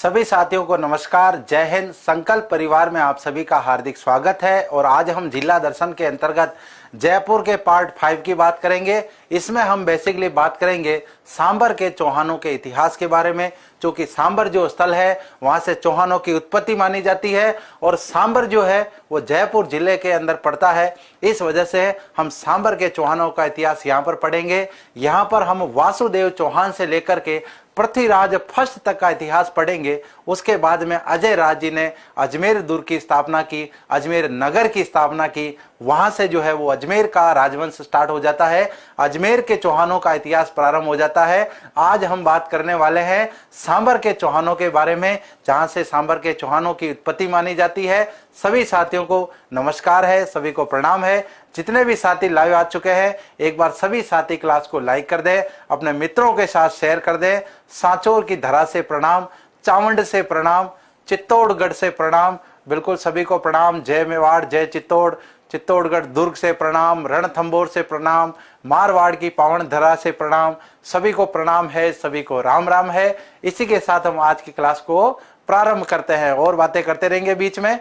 सभी साथियों को नमस्कार, जय हिंद। संकल्प परिवार में आप सभी का हार्दिक स्वागत है। और आज हम जिला दर्शन के अंतर्गत जयपुर के पार्ट 5 की बात करेंगे। इसमें हम बेसिकली बात करेंगे सांबर के चौहानों के इतिहास के बारे में, क्योंकि सांबर जो स्थल है वहां से चौहानों की उत्पत्ति मानी जाती है और सांबर जो है वो जयपुर जिले के अंदर पड़ता है। इस वजह से हम सांबर के चौहानों का इतिहास यहाँ पर पढ़ेंगे। यहाँ पर हम वासुदेव चौहान से लेकर के पृथ्वीराज फर्स्ट तक का इतिहास पढ़ेंगे। उसके बाद में अजय राज जी ने अजमेर दुर्ग की स्थापना की, अजमेर नगर की स्थापना की। वहां से जो है वो अजमेर का राजवंश स्टार्ट हो जाता है, अजमेर के चौहानों का इतिहास प्रारंभ हो जाता है। आज हम बात करने वाले हैं सांबर के चौहानों के बारे में, जहां से सांबर के चौहानों की उत्पत्ति मानी जाती है। सभी साथियों को नमस्कार है, सभी को प्रणाम है। जितने भी साथी लाइव आ चुके हैं, एक बार सभी साथी क्लास को लाइक कर दें, अपने मित्रों के साथ शेयर कर दें। सांचौर की धरा से प्रणाम, चावंड से प्रणाम, चित्तौड़गढ़ से प्रणाम, बिल्कुल सभी को प्रणाम। जय मेवाड़, जय चित्तौड़, चित्तौड़गढ़ दुर्ग से प्रणाम, रणथंबोर से प्रणाम, मारवाड़ की पावन धरा से प्रणाम। सभी को प्रणाम है, सभी को राम राम है। इसी के साथ हम आज की क्लास को प्रारंभ करते हैं और बातें करते रहेंगे बीच में।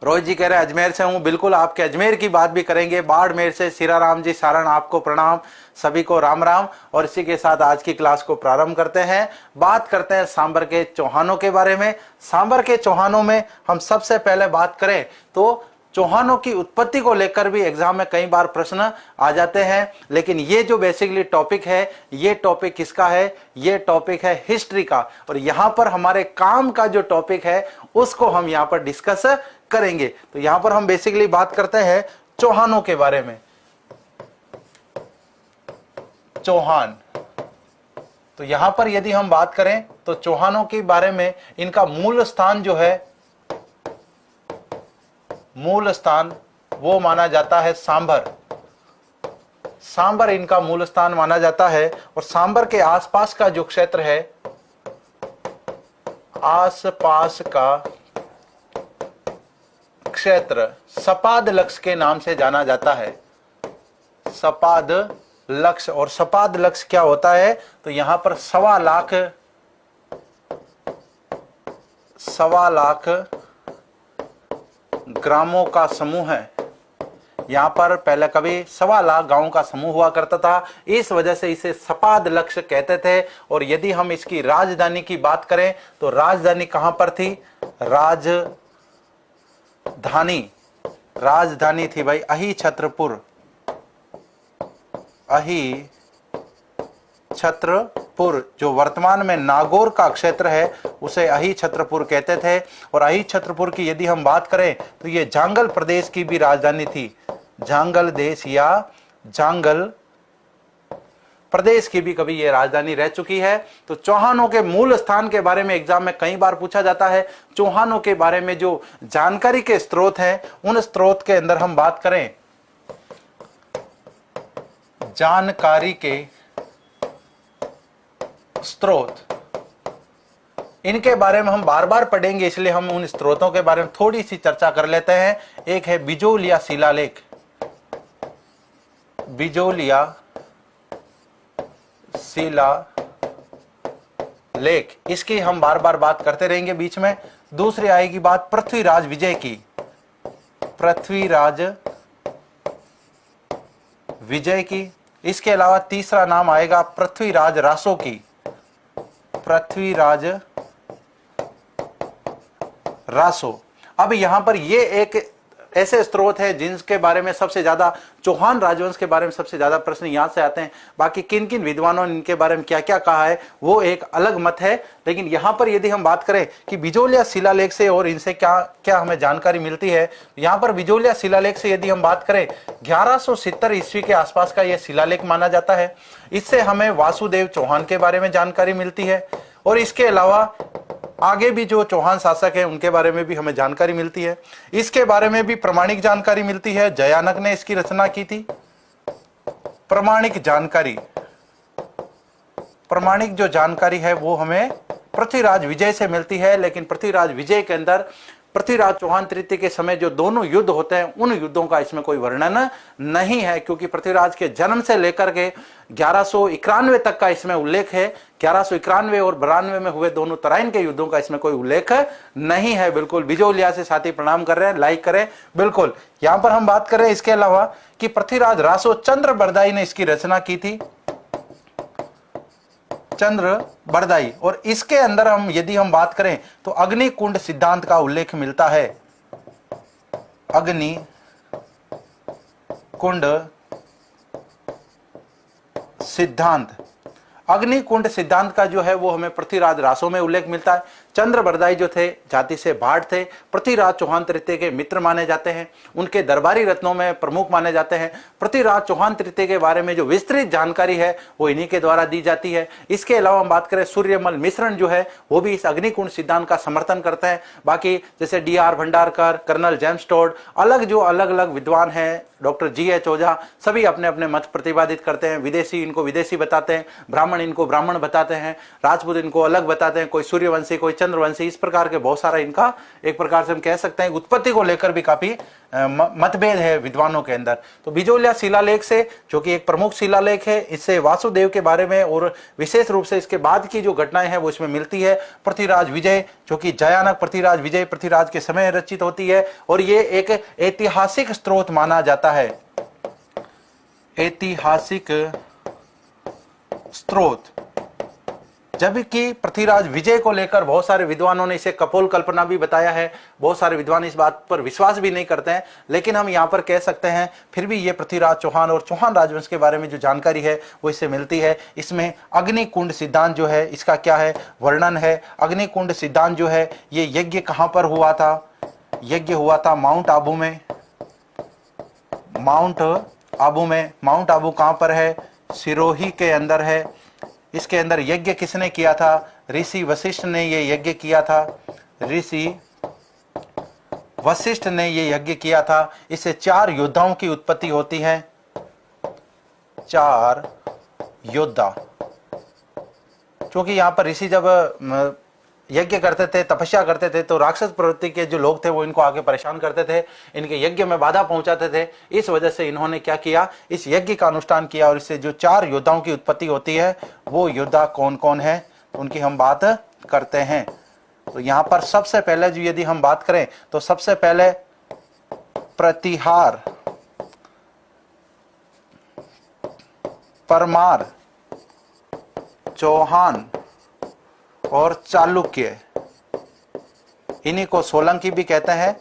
रोहित जी कह रहे हैं अजमेर से हूं, बिल्कुल आपके अजमेर की बात भी करेंगे। बाड़मेर से सिराराम जी सारण, आपको प्रणाम, सभी को राम राम। और इसी के साथ आज की क्लास को प्रारंभ करते हैं। बात करते हैं सांबर के चौहानों के बारे में। सांबर के चौहानों में हम सबसे पहले बात करें तो चौहानों की उत्पत्ति को लेकर भी एग्जाम में कई बार प्रश्न आ जाते हैं, लेकिन ये जो बेसिकली टॉपिक है, ये टॉपिक किसका है? ये टॉपिक है हिस्ट्री का। और यहाँ पर हमारे काम का जो टॉपिक है उसको हम यहाँ पर डिस्कस करेंगे। तो यहाँ पर हम बेसिकली बात करते हैं चौहानों के बारे में। चौहान, तो यहाँ पर यदि हम बात करें तो चौहानों के बारे में इनका मूल स्थान जो है, मूल स्थान वो माना जाता है सांबर। सांबर इनका मूल स्थान माना जाता है। और सांबर के आसपास का जो क्षेत्र है, आसपास का क्षेत्र सपाद लक्ष्य के नाम से जाना जाता है। सपाद लक्ष्य। और सपाद लक्ष्य क्या होता है? तो यहां पर 1.25 लाख ग्रामों का समूह है। यहां पर पहले कभी 1.25 लाख गांवों का समूह हुआ करता था, इस वजह से इसे सपाद लक्ष्य कहते थे। और यदि हम इसकी राजधानी की बात करें तो राजधानी कहां पर थी? राजधानी थी भाई अही छत्रपुर। अही छत्रपुर जो वर्तमान में नागौर का क्षेत्र है उसे अही छत्रपुर कहते थे। और अही छत्रपुर की यदि हम बात करें तो ये जांगल प्रदेश की भी राजधानी थी। जांगल देश या जांगल प्रदेश की भी कभी ये राजधानी रह चुकी है। तो चौहानों के मूल स्थान के बारे में एग्जाम में कई बार पूछा जाता है। चौहानों के बारे में जो जानकारी के स्रोत हैं, उन स्रोत के अंदर हम बात करें, जानकारी के स्रोत, इनके बारे में हम बार बार पढ़ेंगे, इसलिए हम उन स्रोतों के बारे में थोड़ी सी चर्चा कर लेते हैं। एक है बिजोलिया शिलालेख। बिजोलिया शिलालेख, इसकी हम बार बार बात करते रहेंगे बीच में। दूसरी आएगी बात पृथ्वीराज विजय की। पृथ्वीराज विजय की। इसके अलावा तीसरा नाम आएगा पृथ्वीराज रासो की। पृथ्वीराज रासो। अब यहां पर ये एक ऐसे स्रोत है जिनके बारे में सबसे ज्यादा, चौहान राजवंश के बारे में सबसे ज्यादा प्रश्न यहां से आते हैं। बाकी किन किन विद्वानों ने इनके बारे में क्या क्या कहा है वो एक अलग मत है। लेकिन यहां पर यदि हम बात करें कि बिजोलिया शिलालेख से और इनसे क्या क्या हमें जानकारी मिलती है, यहां पर बिजोलिया शिलालेख से यदि हम बात करें 1170 ईस्वी के आसपास का यह शिलालेख माना जाता है। इससे हमें वासुदेव चौहान के बारे में जानकारी मिलती है। और इसके अलावा आगे भी जो चौहान शासक है उनके बारे में भी हमें जानकारी मिलती है। इसके बारे में भी प्रमाणिक जानकारी मिलती है। जयानक ने इसकी रचना की थी। प्रमाणिक जानकारी, जो जानकारी है वो हमें पृथ्वीराज विजय से मिलती है। लेकिन पृथ्वीराज विजय के अंदर पृथ्वीराज चौहान तृतीय के समय जो दोनों युद्ध होते हैं उन युद्धों का इसमें कोई वर्णन नहीं है, क्योंकि पृथ्वीराज के जन्म से लेकर के 1191 तक का इसमें उल्लेख है। 1191 और 92 में हुए दोनों तराइन के युद्धों का इसमें कोई उल्लेख नहीं है। बिल्कुल बिजोलिया से साथी प्रणाम कर रहे हैं, लाइक करें। बिल्कुल यहां पर हम बात कर रहे हैं इसके अलावा कि पृथ्वीराज रासो चंद्र बरदाई ने इसकी रचना की थी, चंद्र बरदाई। और इसके अंदर हम यदि हम बात करें तो अग्निकुंड सिद्धांत का उल्लेख मिलता है। अग्नि कुंड सिद्धांत, अग्निकुंड सिद्धांत का जो है वो हमें पृथ्वीराज रासो में उल्लेख मिलता है। चंद्र बरदाई जो थे जाति से भाट थे, पृथ्वीराज चौहान तृतीय के मित्र माने जाते हैं, उनके दरबारी रत्नों में प्रमुख माने जाते हैं। पृथ्वीराज चौहान तृतीय के बारे में जो विस्तृत जानकारी है वो इन्हीं के द्वारा दी जाती है। इसके अलावा हम बात करें सूर्यमल मिश्रण जो है वो भी इस अग्निकुंड सिद्धांत का समर्थन करते हैं। बाकी जैसे D.R. Bhandarkar, colonel James Tod, जो अलग अलग विद्वान हैं, डॉक्टर G.H. ओझा, सभी अपने अपने मत प्रतिपादित करते हैं। विदेशी इनको विदेशी बताते हैं, ब्राह्मण इनको ब्राह्मण बताते हैं, राजपूत इनको अलग बताते हैं, कोई सूर्यवंशी कोई चंद्रवंशी, इस प्रकार के बहुत सारा इनका एक प्रकार से हम कह सकते हैं उत्पत्ति को लेकर भी काफी मतभेद है विद्वानों के अंदर। तो बिजोलिया शिलालेख से, जो कि एक प्रमुख शिलालेख है, इससे वासुदेव के बारे में और विशेष रूप से इसके बाद की जो घटनाएं हैं वो इसमें मिलती है। पृथ्वीराज विजय, जो कि जयानक पृथ्वीराज विजय पृथ्वीराज के समय रचित होती है और ये एक ऐतिहासिक स्रोत माना जाता है। ऐतिहासिक स्रोत, जबकि पृथ्वीराज विजय को लेकर बहुत सारे विद्वानों ने इसे कपोल कल्पना भी बताया है। बहुत सारे विद्वान इस बात पर विश्वास भी नहीं करते हैं, लेकिन हम यहाँ पर कह सकते हैं फिर भी ये पृथ्वीराज चौहान और चौहान राजवंश के बारे में जो जानकारी है वो इससे मिलती है। इसमें अग्निकुंड सिद्धांत जो है इसका क्या है वर्णन है। अग्निकुंड सिद्धांत जो है ये यज्ञ कहाँ पर हुआ था? यज्ञ हुआ था माउंट आबू में। माउंट आबू में, माउंट आबू कहाँ पर है? सिरोही के अंदर है। इसके अंदर यज्ञ किसने किया था? ऋषि वशिष्ठ ने ये यज्ञ किया था। ऋषि वशिष्ठ ने ये यज्ञ किया था। इससे 4 योद्धाओं की उत्पत्ति होती है। 4 योद्धा, क्योंकि यहां पर ऋषि जब यज्ञ करते थे, तपस्या करते थे, तो राक्षस प्रवृत्ति के जो लोग थे वो इनको आगे परेशान करते थे, इनके यज्ञ में बाधा पहुंचाते थे। इस वजह से इन्होंने क्या किया, इस यज्ञ का अनुष्ठान किया और इससे जो 4 योद्धाओं की उत्पत्ति होती है वो योद्धा कौन कौन है उनकी हम बात करते हैं। तो यहां पर सबसे पहले जो यदि हम बात करें तो सबसे पहले प्रतिहार, परमार, चौहान और चालुक्य, इन्हीं को सोलंकी भी कहते हैं।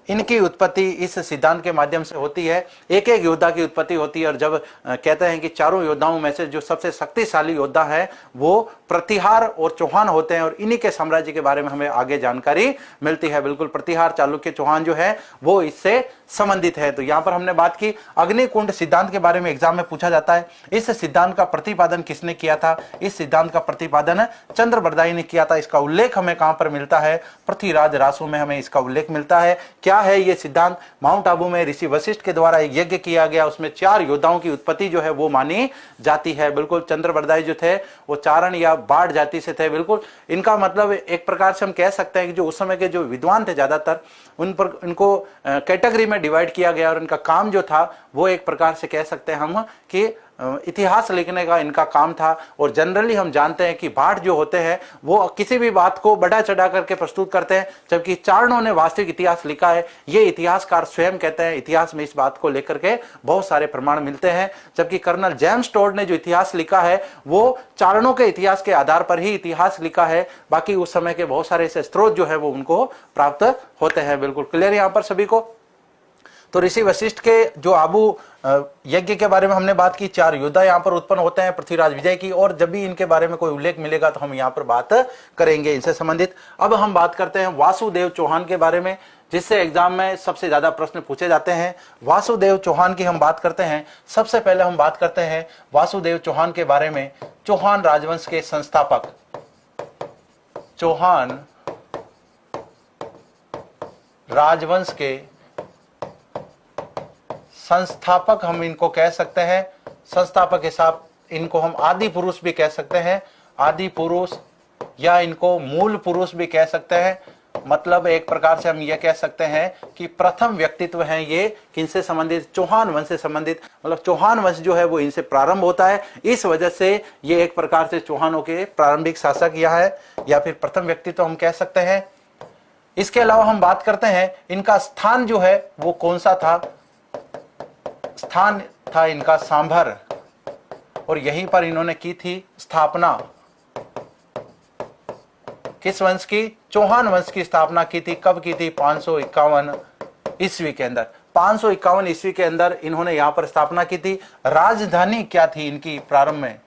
इनकी उत्पत्ति इस सिद्धांत के माध्यम से होती है। एक एक योद्धा की उत्पत्ति होती है और जब कहते हैं कि चारों योद्धाओं में से जो सबसे शक्तिशाली योद्धा है वो प्रतिहार और चौहान होते हैं और इन्हीं के साम्राज्य के बारे में हमें आगे जानकारी मिलती है। बिल्कुल प्रतिहार, चालुक्य, चौहान जो है वो इससे संबंधित है। तो यहाँ पर हमने बात की अग्निकुंड सिद्धांत के बारे में, एग्जाम में पूछा जाता है इस सिद्धांत का प्रतिपादन किसने किया था? इस सिद्धांत का प्रतिपादन चंद्र बरदाई ने किया था। इसका उल्लेख हमें कहां पर मिलता है? पृथ्वीराज रासो में हमें इसका उल्लेख मिलता है। क्या है ये सिद्धांत? माउंट आबू में ऋषि वशिष्ठ के द्वारा एक यज्ञ किया गया, उसमें 4 योद्धाओं की उत्पत्ति जो है वो मानी जाती है। बिल्कुल चंद्र बरदाई जो थे वो चारण या बाढ़ जाति से थे। बिल्कुल इनका मतलब एक प्रकार से हम कह सकते हैं कि जो उस समय के जो विद्वान थे ज्यादातर उन पर इनको कैटेगरी में डिवाइड किया गया और इनका काम जो था वो एक प्रकार से कह सकते हैं हम कि इतिहास लिखने का इनका काम था। और जनरली हम जानते हैं कि भाट जो होते हैं वो किसी भी बात को बढ़ा चढ़ा करके प्रस्तुत करते हैं, जबकि चारणों ने वास्तविक इतिहास लिखा है। ये इतिहासकार स्वयं कहते हैं। इतिहास में इस बात को लेकर के बहुत सारे प्रमाण मिलते हैं, जबकि कर्नल जेम्स टोड ने जो इतिहास लिखा है वो चारणों के इतिहास के आधार पर ही इतिहास लिखा है। बाकी उस समय के बहुत सारे ऐसे स्रोत जो है वो उनको प्राप्त होते हैं। बिल्कुल क्लियर यहाँ पर सभी को? तो ऋषि वशिष्ठ के जो आबू यज्ञ के बारे में हमने बात की, 4 योद्धा यहाँ पर उत्पन्न होते हैं पृथ्वीराज विजय की, और जब भी इनके बारे में कोई उल्लेख मिलेगा तो हम यहाँ पर बात करेंगे इनसे संबंधित। अब हम बात करते हैं वासुदेव चौहान के बारे में, जिससे एग्जाम में सबसे ज्यादा प्रश्न पूछे जाते हैं। वासुदेव चौहान की हम बात करते हैं। सबसे पहले हम बात करते हैं वासुदेव चौहान के बारे में। चौहान राजवंश के संस्थापक, चौहान राजवंश के संस्थापक हम इनको कह सकते हैं। संस्थापक हिसाब इनको हम आदि पुरुष भी कह सकते हैं, आदि पुरुष, या इनको मूल पुरुष भी कह सकते हैं। मतलब एक प्रकार से हम ये कह सकते हैं कि प्रथम व्यक्तित्व हैं ये किनसे संबंधित, चौहान वंश से संबंधित, मतलब चौहान वंश जो है वो इनसे प्रारंभ होता है। इस वजह से ये एक प्रकार से चौहानों के प्रारंभिक शासक यह है, या फिर प्रथम व्यक्तित्व हम कह सकते हैं। इसके अलावा हम बात करते हैं इनका स्थान जो है वो कौन सा था। स्थान था इनका सांभर, और यहीं पर इन्होंने की थी स्थापना। किस वंश की? चौहान वंश की स्थापना की थी। कब की थी? 551 ईस्वी के अंदर। 551 ईस्वी के अंदर इन्होंने यहां पर स्थापना की थी। राजधानी क्या थी इनकी प्रारंभ में?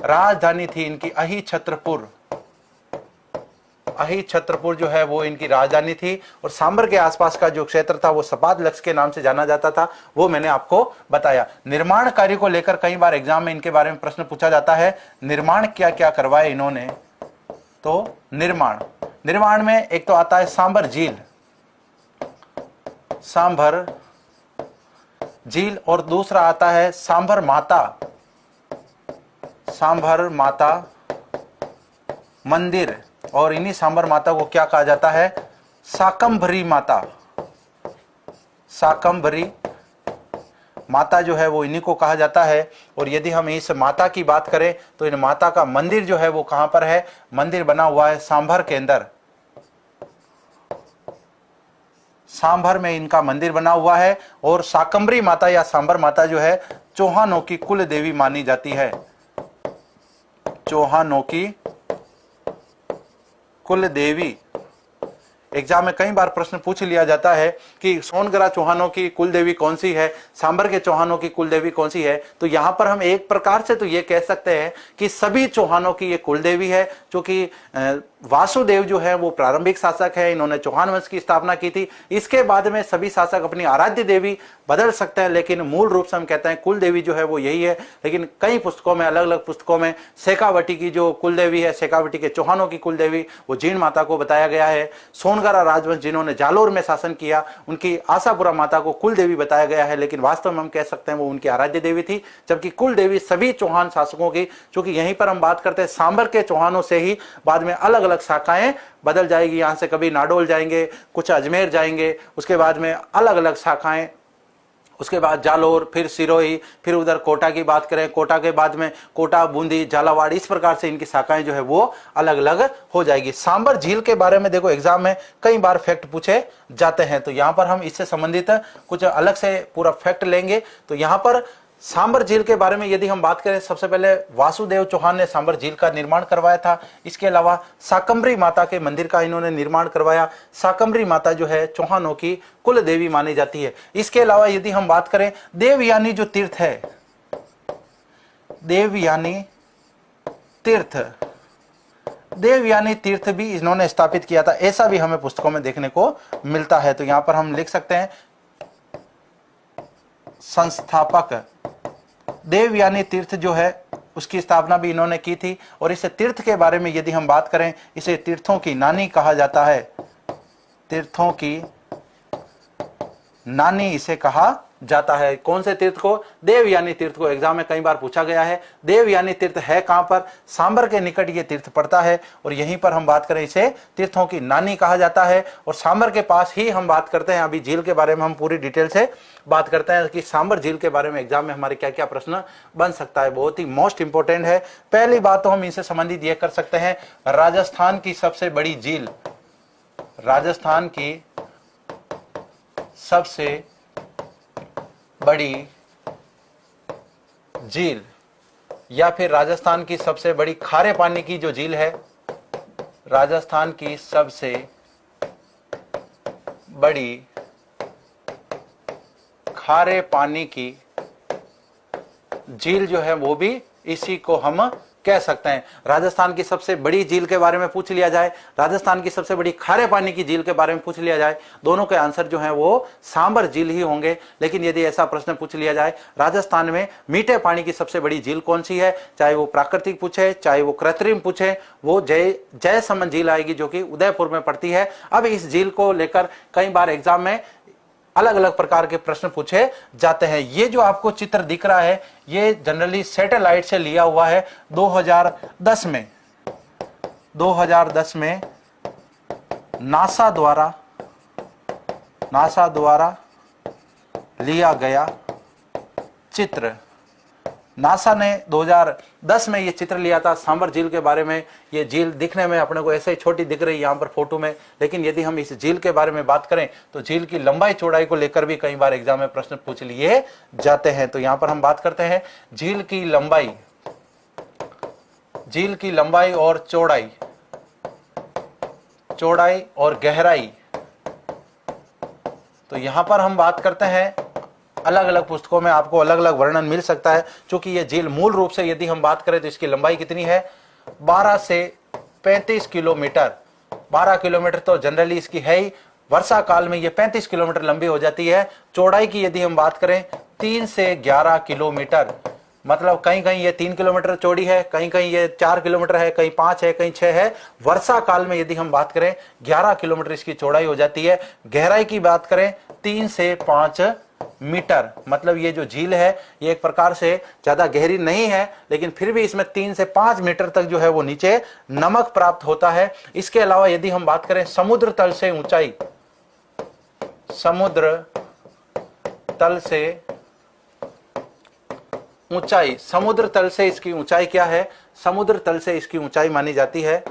राजधानी थी इनकी अहिछत्रपुर। अहिछत्रपुर जो है वो इनकी राजधानी थी। और सांबर के आसपास का जो क्षेत्र था वो सपाद लक्ष्य के नाम से जाना जाता था, वो मैंने आपको बताया। निर्माण कार्य को लेकर कई बार एग्जाम में इनके बारे में प्रश्न पूछा जाता है। निर्माण क्या क्या करवाए इन्होंने? तो निर्माण में एक तो आता है सांबर झील, और दूसरा आता है सांभर माता मंदिर, और इन्हीं सांबर माता को क्या कहा जाता है? शाकंभरी माता जो है वो इन्हीं को कहा जाता है। और यदि हम इस माता की बात करें तो इन माता का मंदिर जो है वो कहां पर है? मंदिर बना हुआ है सांभर के अंदर। सांभर में इनका मंदिर बना हुआ है। और शाकंभरी माता या सांबर माता जो है चौहानों की कुल देवी मानी जाती है। चौहानों की कुल देवी। एग्जाम में कई बार प्रश्न पूछ लिया जाता है कि सोनगरा चौहानों की कुल देवी कौन सी है, सांबर के चौहानों की कुल देवी कौन सी है। तो यहां पर हम एक प्रकार से तो ये कह सकते हैं कि सभी चौहानों की ये कुल देवी है, क्योंकि वासुदेव जो है वो प्रारंभिक शासक है, इन्होंने चौहान वंश की स्थापना की थी। इसके बाद में सभी शासक अपनी आराध्य देवी बदल सकते हैं, लेकिन मूल रूप से हम कहते हैं कुल देवी जो है वो यही है। लेकिन कई पुस्तकों में, अलग अलग पुस्तकों में शेखावटी की जो कुल देवी है, शेखावटी के चौहानों की कुल देवी, वो जीण माता को बताया गया है। सोनगरा राजवंश जिन्होंने जालोर में शासन किया, उनकी आशापुरा माता को कुल देवी बताया गया है, लेकिन वास्तव में हम कह सकते हैं वो उनकी आराध्य देवी थी। जबकि कुल देवी सभी चौहान शासकों की, क्योंकि यहीं पर हम बात करते हैं सांबर के चौहानों से ही बाद में अलग अलग शाखाएं बदल जाएगी। यहां से कभी नाडोल जाएंगे, कुछ अजमेर जाएंगे, उसके बाद में अलग अलग शाखाएं, उसके बाद जालोर, फिर सिरोही, फिर उधर कोटा की बात करें, कोटा के बाद में कोटा, बूंदी, झालावाड़, इस प्रकार से इनकी शाखाएं जो है वो अलग अलग हो जाएगी। सांबर झील के बारे में देखो एग्जाम में कई बार फैक्ट पूछे जाते हैं, तो यहां पर हम इससे संबंधित कुछ अलग से पूरा फैक्ट लेंगे। तो यहां पर सांबर झील के बारे में यदि हम बात करें, सबसे पहले वासुदेव चौहान ने सांबर झील का निर्माण करवाया था। इसके अलावा शाकंभरी माता के मंदिर का इन्होंने निर्माण करवाया। शाकंभरी माता जो है चौहानों की कुल देवी मानी जाती है। इसके अलावा यदि हम बात करें देवयानी जो तीर्थ है, देवयानी तीर्थ भी इन्होंने स्थापित किया था, ऐसा भी हमें पुस्तकों में देखने को मिलता है। तो यहां पर हम लिख सकते हैं संस्थापक देवयानी तीर्थ जो है उसकी स्थापना भी इन्होंने की थी। और इस तीर्थ के बारे में यदि हम बात करें, इसे तीर्थों की नानी कहा जाता है। तीर्थों की नानी इसे कहा जाता है। कौन से तीर्थ को? देवयानी तीर्थ को। एग्जाम में कई बार पूछा गया है। देवयानी तीर्थ है कहां पर? सांबर के निकट ये तीर्थ पड़ता है, और यहीं पर हम बात करें इसे तीर्थों की नानी कहा जाता है। और सांबर के पास ही हम बात करते हैं, अभी झील के बारे में हम पूरी डिटेल से बात करते हैं कि सांबर झील के बारे में एग्जाम में हमारे क्या क्या प्रश्न बन सकता है। बहुत ही मोस्ट इंपोर्टेंट है। पहली बात तो हम इनसे संबंधित यह कर सकते हैं, राजस्थान की सबसे बड़ी झील, राजस्थान की सबसे बड़ी झील, या फिर राजस्थान की सबसे बड़ी खारे पानी की जो झील है, राजस्थान की सबसे बड़ी खारे पानी की झील जो है वो भी इसी को हम कह सकते हैं। राजस्थान की सबसे बड़ी झील के बारे में पूछ लिया जाए, राजस्थान की सबसे बड़ी खारे पानी की झील के बारे में पूछ लिया जाए, दोनों के आंसर जो है वो सांबर झील ही होंगे। लेकिन यदि ऐसा प्रश्न पूछ लिया जाए राजस्थान में मीठे पानी की सबसे बड़ी झील कौन सी है, चाहे वो प्राकृतिक पूछे चाहे वो कृत्रिम पूछे, वो जयसमंद झील आएगी जो कि उदयपुर में पड़ती है। अब इस झील को लेकर कई बार एग्जाम में अलग अलग प्रकार के प्रश्न पूछे जाते हैं। ये जो आपको चित्र दिख रहा है ये जनरली सैटेलाइट से लिया हुआ है 2010 में। 2010 में नासा द्वारा लिया गया चित्र। नासा ने 2010 में ये चित्र लिया था सांबर झील के बारे में। ये झील दिखने में अपने को ऐसे ही छोटी दिख रही है यहाँ पर फोटो में, लेकिन यदि हम इस झील के बारे में बात करें तो झील की लंबाई चौड़ाई को लेकर भी कई बार एग्जाम में प्रश्न पूछ लिए जाते हैं। तो यहाँ पर हम बात करते हैं झील की लंबाई और चौड़ाई और गहराई। तो यहां पर हम बात करते हैं, अलग अलग पुस्तकों में आपको अलग अलग वर्णन मिल सकता है। क्योंकि ये झील मूल रूप से यदि हम बात करें तो इसकी लंबाई कितनी है, 12 से 35 किलोमीटर। 12 किलोमीटर तो जनरली इसकी है ही, वर्षा काल में ये 35 किलोमीटर लंबी हो जाती है। चौड़ाई की यदि हम बात करें 3 से 11 किलोमीटर, मतलब कहीं कहीं ये 3 किलोमीटर चौड़ी है, कहीं कहीं ये 4 किलोमीटर है, कहीं 5 है, कहीं 6 है। वर्षा काल में यदि हम बात करें 11 किलोमीटर इसकी चौड़ाई हो जाती है। गहराई की बात करें 3 से 5 मीटर। मतलब ये जो झील है ये एक प्रकार से ज्यादा गहरी नहीं है, लेकिन फिर भी इसमें 3 से 5 मीटर तक जो है वो नीचे नमक प्राप्त होता है। इसके अलावा यदि हम बात करें समुद्र तल से ऊंचाई, समुद्र तल से इसकी ऊंचाई क्या है, समुद्र तल से इसकी ऊंचाई मानी जाती है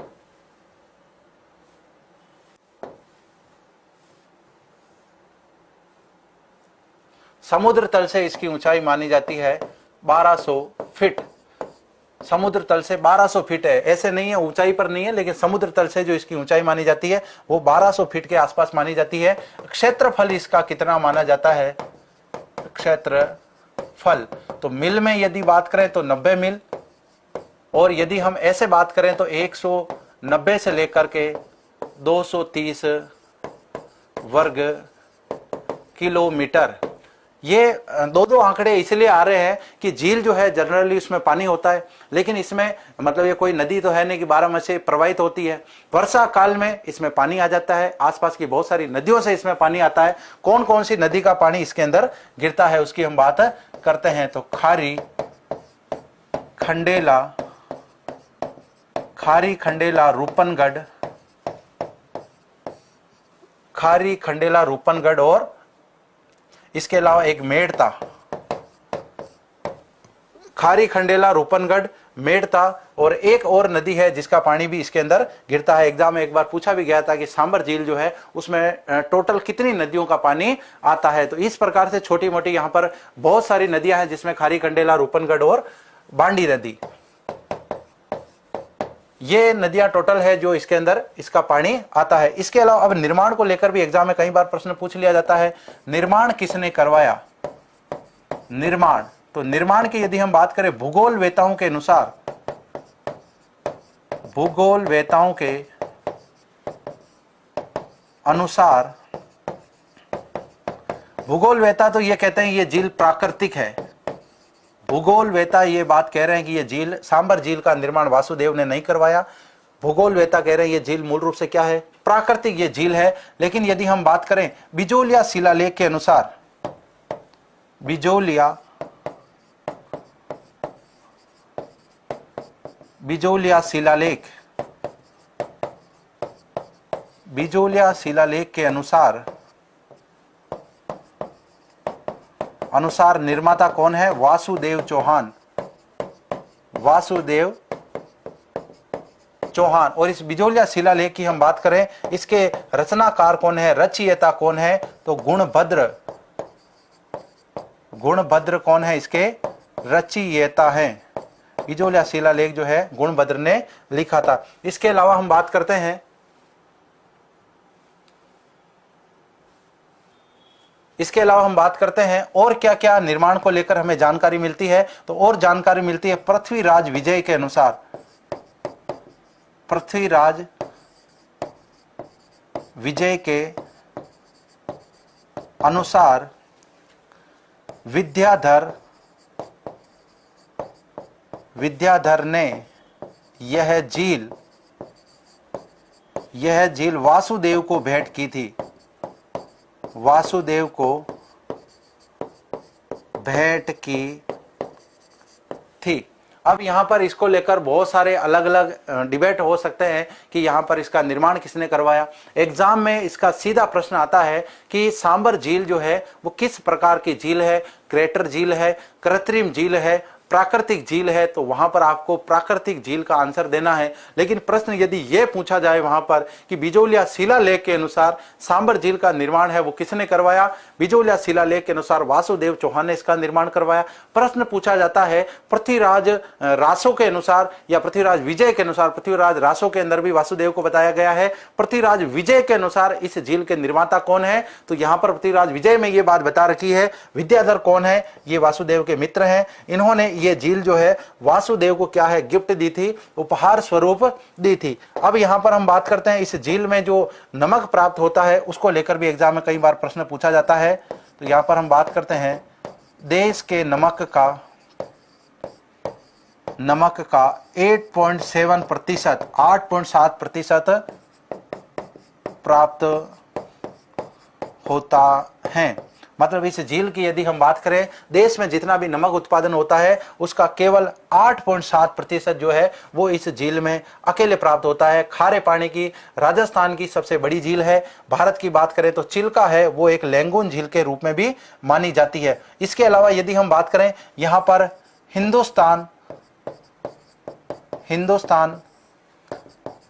समुद्र तल से इसकी ऊंचाई मानी जाती है 1200 फीट। समुद्र तल से 1200 फीट है, ऐसे नहीं है ऊंचाई पर नहीं है, लेकिन समुद्र तल से जो इसकी ऊंचाई मानी जाती है वो 1200 फीट के आसपास मानी जाती है। क्षेत्रफल इसका कितना माना जाता है, क्षेत्रफल तो मील में यदि बात करें तो 90 मील, और यदि हम ऐसे बात करें तो 190 से लेकर के 230 वर्ग किलोमीटर। ये दो आंकड़े इसलिए आ रहे हैं कि झील जो है जनरली उसमें पानी होता है, लेकिन इसमें मतलब ये कोई नदी तो है नहीं कि 12 माह से प्रवाहित होती है। वर्षा काल में इसमें पानी आ जाता है, आसपास की बहुत सारी नदियों से इसमें पानी आता है। कौन कौन सी नदी का पानी इसके अंदर गिरता है उसकी हम बात करते हैं। तो खारी, खंडेला, रूपनगढ़ और इसके अलावा एक मेड़ता। खारी, खंडेला, रूपनगढ़, मेड़ता और एक और नदी है जिसका पानी भी इसके अंदर गिरता है। एग्जाम में एक बार पूछा भी गया था कि सांबर झील जो है उसमें टोटल कितनी नदियों का पानी आता है। तो इस प्रकार से छोटी मोटी यहाँ पर बहुत सारी नदियां हैं जिसमें खारी, खंडेला, रूपनगढ़ और बांडी नदी, ये नदियां टोटल है जो इसके अंदर इसका पानी आता है। इसके अलावा अब निर्माण को लेकर भी एग्जाम में कई बार प्रश्न पूछ लिया जाता है, निर्माण किसने करवाया। निर्माण, तो निर्माण की यदि हम बात करें भूगोल वेताओं के अनुसार, भूगोल वेता तो ये कहते हैं ये झील प्राकृतिक है। भूगोल वेता ये बात कह रहे हैं कि ये झील, सांबर झील का निर्माण वासुदेव ने नहीं करवाया। भूगोल वेता कह रहे हैं ये झील मूल रूप से क्या है, प्राकृतिक ये झील है। लेकिन यदि हम बात करें बिजोलिया शिलालेख के अनुसार, बिजोलिया शिलालेख के अनुसार निर्माता कौन है, वासुदेव चौहान। और इस बिजोलिया शिलालेख की हम बात करें, इसके रचनाकार कौन है, रचयिता कौन है, तो गुणभद्र कौन है, इसके रचयिता हैं। बिजोलिया शिलालेख जो है गुणभद्र ने लिखा था। इसके अलावा हम बात करते हैं, और क्या क्या निर्माण को लेकर हमें जानकारी मिलती है। तो और जानकारी मिलती है पृथ्वीराज विजय के अनुसार, पृथ्वीराज विजय के अनुसार विद्याधर ने यह झील वासुदेव को भेंट की थी। वासुदेव को भेंट की थी। अब यहाँ पर इसको लेकर बहुत सारे अलग अलग डिबेट हो सकते हैं कि यहाँ पर इसका निर्माण किसने करवाया। एग्जाम में इसका सीधा प्रश्न आता है कि सांबर झील जो है वो किस प्रकार की झील है, क्रेटर झील है, कृत्रिम झील है, प्राकृतिक झील है, तो वहां पर आपको प्राकृतिक झील का आंसर देना है। लेकिन प्रश्न यदि यह पूछा जाए वहां पर कि बिजौलिया शिलालेख के अनुसार सांबर झील का निर्माण है वो किसने करवाया, बिजौलिया शिलालेख के अनुसार वासुदेव चौहान ने इसका निर्माण करवाया। प्रश्न पूछा जाता है पृथ्वीराज रासो के अनुसार या पृथ्वीराज विजय के अनुसार, पृथ्वीराज रासो के अंदर भी वासुदेव को बताया गया है, पृथ्वीराज विजय के अनुसार इस झील के निर्माता कौन है, तो यहां पर पृथ्वीराज विजय में यह बात बता रखी है। विद्याधर कौन है, ये वासुदेव के मित्र हैं, इन्होंने ये झील जो है वासुदेव को क्या है, गिफ्ट दी थी, उपहार स्वरूप दी थी। अब यहां पर हम बात करते हैं इस झील में जो नमक प्राप्त होता है उसको लेकर भी एग्जाम में कई बार प्रश्न पूछा जाता है। तो यहां पर हम बात करते हैं देश के नमक का 8.7%, 8.7% प्राप्त होता है। मतलब इस झील की यदि हम बात करें, देश में जितना भी नमक उत्पादन होता है उसका केवल 8.7% जो है वो इस झील में अकेले प्राप्त होता है। खारे पानी की राजस्थान की सबसे बड़ी झील है। भारत की बात करें तो चिल्का है वो एक लैंगून झील के रूप में भी मानी जाती है। इसके अलावा यदि हम बात करें यहां पर Hindustan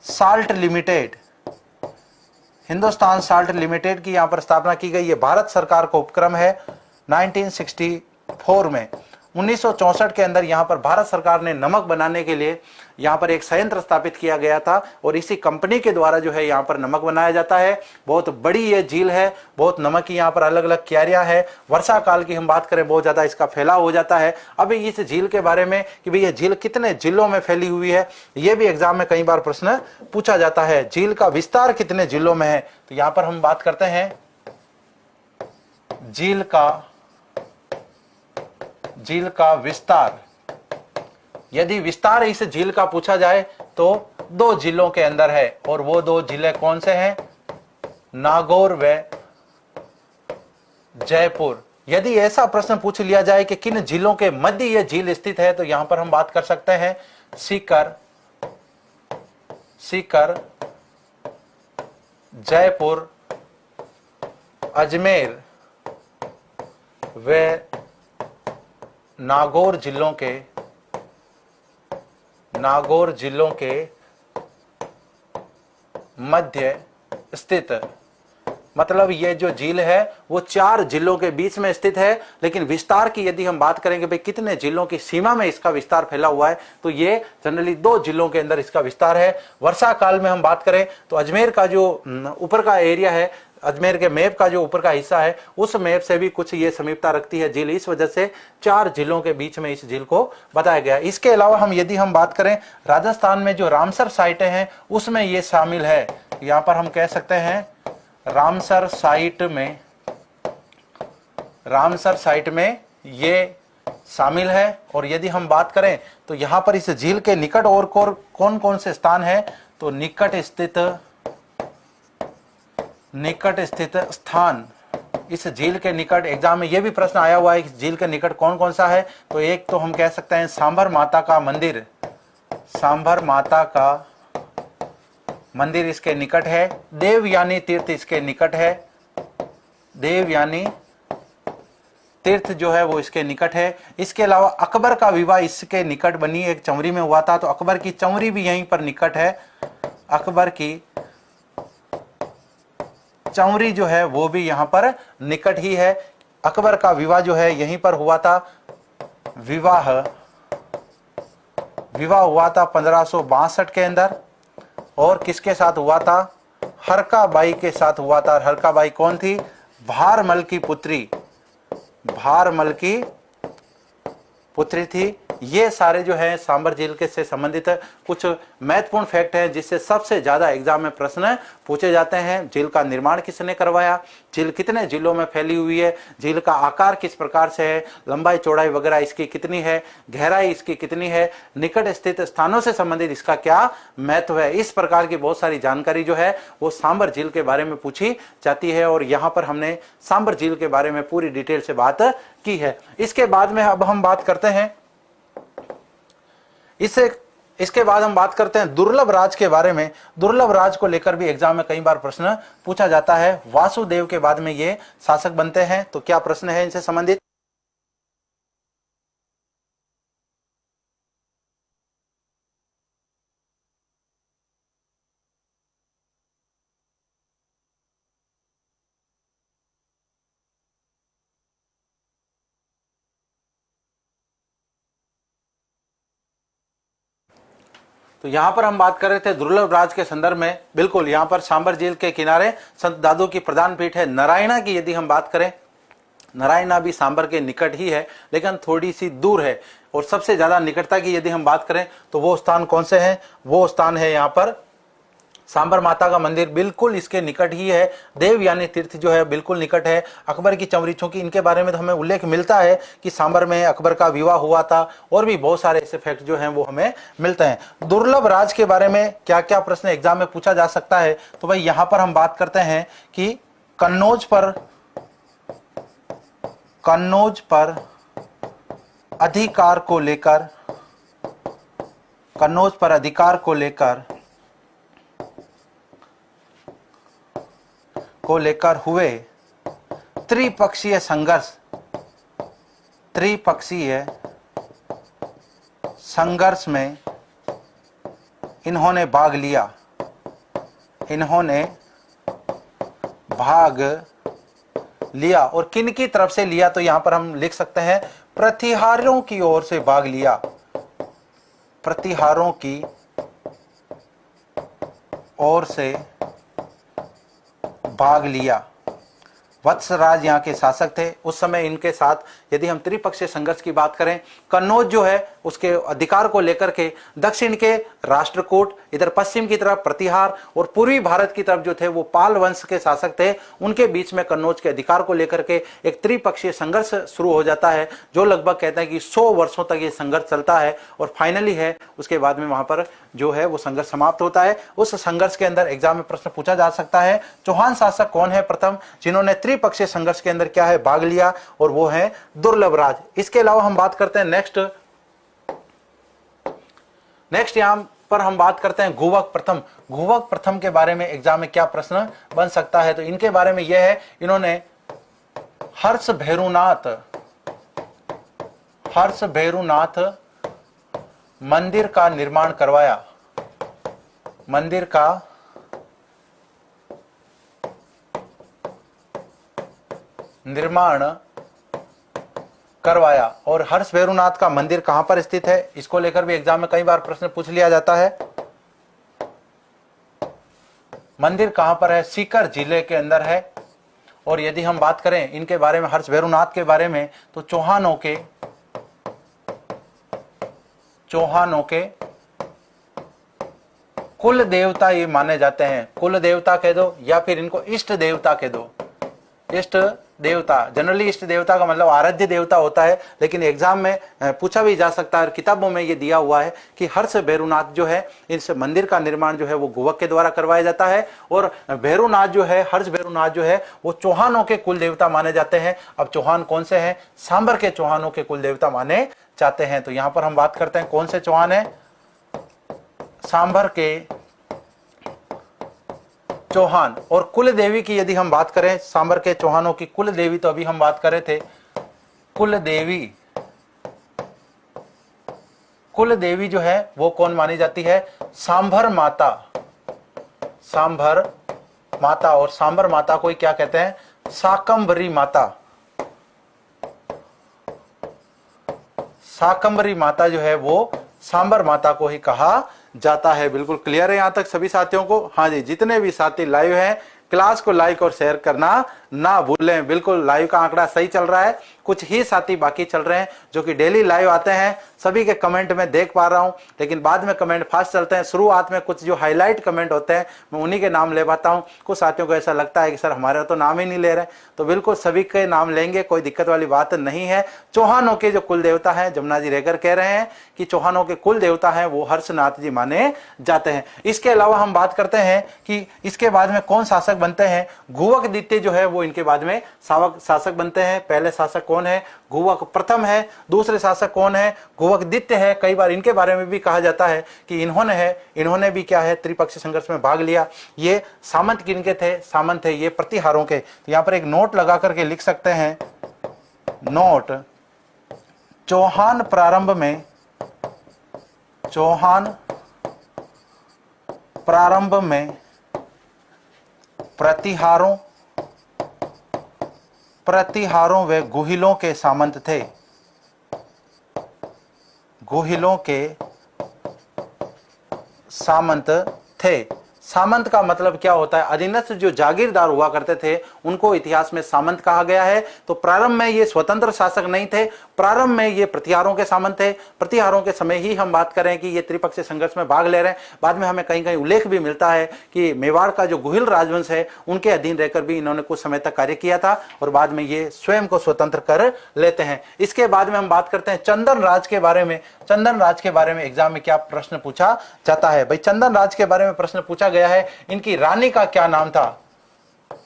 salt limited, Hindustan salt limited की यहां पर स्थापना की गई। ये भारत सरकार का उपक्रम है 1964 में। 1964 के अंदर यहां पर भारत सरकार ने नमक बनाने के लिए यहां पर एक संयंत्र स्थापित किया गया था और इसी कंपनी के द्वारा जो है यहां पर नमक बनाया जाता है। बहुत बड़ी ये झील है, बहुत नमक की यहां पर अलग अलग क्यारियां है। वर्षा काल की हम बात करें बहुत ज्यादा इसका फैलाव हो जाता है। अभी इस झील के बारे में कि भाई ये झील कितने जिलों में फैली हुई है, ये भी एग्जाम में कई बार प्रश्न पूछा जाता है। झील का विस्तार कितने जिलों में है, तो यहां पर हम बात करते हैं झील का विस्तार। यदि विस्तार इस झील का पूछा जाए तो 2 जिलों के अंदर है और वो 2 जिले कौन से हैं, नागौर व जयपुर। यदि ऐसा प्रश्न पूछ लिया जाए कि किन जिलों के मध्य यह झील स्थित है, तो यहां पर हम बात कर सकते हैं सीकर, जयपुर, अजमेर व नागौर जिलों के मध्य स्थित। मतलब ये जो झील है वो 4 जिलों के बीच में स्थित है। लेकिन विस्तार की यदि हम बात करेंगे भाई कितने जिलों की सीमा में इसका विस्तार फैला हुआ है, तो ये जनरली 2 जिलों के अंदर इसका विस्तार है। वर्षा काल में हम बात करें तो अजमेर का जो ऊपर का एरिया है, अजमेर के मैप का जो ऊपर का हिस्सा है उस मैप से भी कुछ ये समीपता रखती है झील। इस वजह से 4 जिलों के बीच में इस झील को बताया गया। इसके अलावा हम यदि हम बात करें राजस्थान में जो रामसर साइटें हैं उसमें ये शामिल है। यहां पर हम कह सकते हैं रामसर साइट में ये शामिल है। और यदि हम बात करें तो यहां पर इस झील के निकट और कौन कौन से स्थान हैं, तो निकट स्थित स्थान इस झील के निकट। एग्जाम में यह भी प्रश्न आया हुआ है कि झील के निकट कौन कौन सा है, तो एक तो हम कह सकते हैं सांभर माता का मंदिर इसके निकट है। देवयानी तीर्थ इसके निकट है, देवयानी तीर्थ जो है वो इसके निकट है। इसके अलावा अकबर का विवाह इसके निकट बनी एक चंवरी में हुआ था, तो अकबर की चंवरी भी यहीं पर निकट है। अकबर की चंवरी जो है वो भी यहां पर निकट ही है। अकबर का विवाह जो है यहीं पर हुआ था। विवाह हुआ था 1562 के अंदर। और किसके साथ हुआ था, हरकाबाई के साथ हुआ था। हरकाबाई कौन थी, भारमल की पुत्री थी। ये सारे जो है सांबर झील के से संबंधित कुछ महत्वपूर्ण फैक्ट हैं जिससे सबसे ज्यादा एग्जाम में प्रश्न पूछे जाते हैं। झील का निर्माण किसने करवाया, झील कितने जिलों में फैली हुई है, झील का आकार किस प्रकार से है, लंबाई चौड़ाई वगैरह इसकी कितनी है, गहराई इसकी कितनी है, निकट स्थित स्थानों से संबंधित इसका क्या महत्व है। इस प्रकार की बहुत सारी जानकारी जो है वो सांबर झील के बारे में पूछी जाती है और यहाँ पर हमने सांबर झील के बारे में पूरी डिटेल से बात की है। इसके बाद में अब हम बात करते हैं इसे इसके बाद हम बात करते हैं दुर्लभ राज के बारे में। दुर्लभ राज को लेकर भी एग्जाम में कई बार प्रश्न पूछा जाता है। वासुदेव के बाद में ये शासक बनते हैं, तो क्या प्रश्न है इनसे संबंधित? तो यहां पर हम बात कर रहे थे दुर्लभ राज के संदर्भ में। बिल्कुल, यहां पर सांबर झील के किनारे संत दादू की प्रधान पीठ है। नारायणा की यदि हम बात करें, नारायणा भी सांबर के निकट ही है, लेकिन थोड़ी सी दूर है। और सबसे ज्यादा निकटता की यदि हम बात करें तो वो स्थान कौन से हैं? वो स्थान है यहाँ पर सांबर माता का मंदिर, बिल्कुल इसके निकट ही है। देव यानी तीर्थ जो है बिल्कुल निकट है। अकबर की चमरी, चूंकि इनके बारे में तो हमें उल्लेख मिलता है कि सांबर में अकबर का विवाह हुआ था, और भी बहुत सारे ऐसे फैक्ट जो हैं वो हमें मिलते हैं। दुर्लभ राज के बारे में क्या क्या प्रश्न एग्जाम में पूछा जा सकता है? तो भाई यहां पर हम बात करते हैं कि कन्नौज पर अधिकार को लेकर हुए त्रिपक्षीय संघर्ष में इन्होंने भाग लिया। और किन की तरफ से लिया? तो यहां पर हम लिख सकते हैं प्रतिहारों की ओर से भाग लिया। प्रतिहारों की ओर से भाग लिया। वत्सराज यहाँ के शासक थे उस समय। इनके साथ यदि हम त्रिपक्षीय संघर्ष की बात करें, कन्नौज जो है उसके अधिकार को लेकर के दक्षिण के राष्ट्रकूट, इधर पश्चिम की तरफ प्रतिहार, और पूर्वी भारत की तरफ जो थे वो पाल वंश के शासक थे। उनके बीच में कन्नौज के अधिकार को लेकर के एक त्रिपक्षीय संघर्ष शुरू हो जाता है, जो लगभग कहते हैं कि 100 वर्षों तक ये संघर्ष चलता है, और फाइनली है उसके बाद में वहां पर जो है वो संघर्ष समाप्त होता है। उस संघर्ष के अंदर एग्जाम में प्रश्न पूछा जा सकता है, चौहान शासक कौन है प्रथम जिन्होंने त्रिपक्षीय संघर्ष के अंदर क्या है भाग लिया? और वो है दुर्लभ राज। इसके अलावा हम बात करते हैं नेक्स्ट यहां पर हम बात करते हैं गुवक प्रथम। गुवक प्रथम के बारे में एग्जाम में क्या प्रश्न बन सकता है? तो इनके बारे में यह है, इन्होंने हर्ष भैरुनाथ मंदिर का निर्माण करवाया। और हर्ष भैरुनाथ का मंदिर कहां पर स्थित है? इसको लेकर भी एग्जाम में कई बार प्रश्न पूछ लिया जाता है। मंदिर कहां पर है? सीकर जिले के अंदर है। और यदि हम बात करें इनके बारे में, हर्ष भैरुनाथ के बारे में, तो चौहानों के कुल देवता ये माने जाते हैं। कुल देवता कह दो या फिर इनको इष्ट देवता कह दो। इष्ट देवता, जनरली इष्ट देवता का मतलब आराध्य देवता होता है, लेकिन एग्जाम में पूछा भी जा सकता है, किताबों में ये दिया हुआ है कि हर्ष भैरुनाथ जो है, इस मंदिर का निर्माण जो है वो गुवक के द्वारा करवाया जाता है। और भैरुनाथ जो है, हर्ष भैरुनाथ जो है, वो चौहानों के कुल देवता माने जाते हैं। अब चौहान कौन से हैं? सांबर के चौहानों के कुल देवता माने जाते हैं। तो यहां पर हम बात करते हैं कौन से चौहान है? सांबर के चौहान। और कुल देवी की यदि हम बात करें, सांबर के चौहानों की कुल देवी, तो अभी हम बात कर रहे थे कुल देवी जो है वो कौन मानी जाती है? सांभर माता। और सांबर माता को क्या कहते हैं? शाकंभरी माता जो है वो सांबर माता को ही कहा जाता है। बिल्कुल क्लियर है यहां तक सभी साथियों को? हाँ जी, जितने भी साथी लाइव हैं क्लास को लाइक और शेयर करना ना भूलें। बिल्कुल लाइव का आंकड़ा सही चल रहा है, कुछ ही साथी बाकी चल रहे हैं जो कि डेली लाइव आते हैं। सभी के कमेंट में देख पा रहा हूं, लेकिन बाद में कमेंट फास्ट चलते हैं। शुरुआत में कुछ जो हाईलाइट कमेंट होते हैं मैं उन्हीं के नाम ले पाता हूं। कुछ साथियों को ऐसा लगता है कि सर हमारे तो नाम ही नहीं ले रहे, तो बिल्कुल सभी के नाम लेंगे, कोई दिक्कत वाली बात नहीं है। चौहानों के जो कुल देवता है, जमुना जी रेगर कह रहे हैं कि चौहानों के कुल देवता है वो हर्षनाथ जी माने जाते हैं। इसके अलावा हम बात करते हैं कि इसके बाद में कौन शासक बनते हैं? गुवक द्वितीय जो है वो इनके बाद में शासक बनते हैं। पहले शासक कौन है? गुहक प्रथम है। दूसरे शासक कौन है? गुहक द्वितीय है। कई बार इनके बारे में भी कहा जाता है कि इन्होंने भी क्या है, त्रिपक्षीय संघर्ष में भाग लिया। ये सामंत किनके थे? सामंत थे ये प्रतिहारों के। तो यहाँ पर एक नोट लगा करके लिख सकते हैं, नोट, चौहान प्रारंभ में प्रतिहारों व गुहिलों के सामंत थे। गुहिलों के सामंत थे। सामंत का मतलब क्या होता है? अधीनस्थ जो जागीरदार हुआ करते थे उनको इतिहास में सामंत कहा गया है। तो प्रारंभ में ये स्वतंत्र शासक नहीं थे, प्रारंभ में ये प्रतिहारों के सामंत थे। प्रतिहारों के समय ही हम बात करें कि ये त्रिपक्षीय संघर्ष में भाग ले रहे हैं। बाद में हमें कहीं कहीं उल्लेख भी मिलता है कि मेवाड़ का जो गुहिल राजवंश है उनके अधीन रहकर भी इन्होंने कुछ समय तक कार्य किया था और बाद में ये स्वयं को स्वतंत्र कर लेते हैं। इसके बाद में हम बात करते हैं चंदन राज के बारे में। चंदन राज के बारे में एग्जाम में क्या प्रश्न पूछा जाता है? भाई चंदन राज के बारे में प्रश्न पूछा गया है, इनकी रानी का क्या नाम था?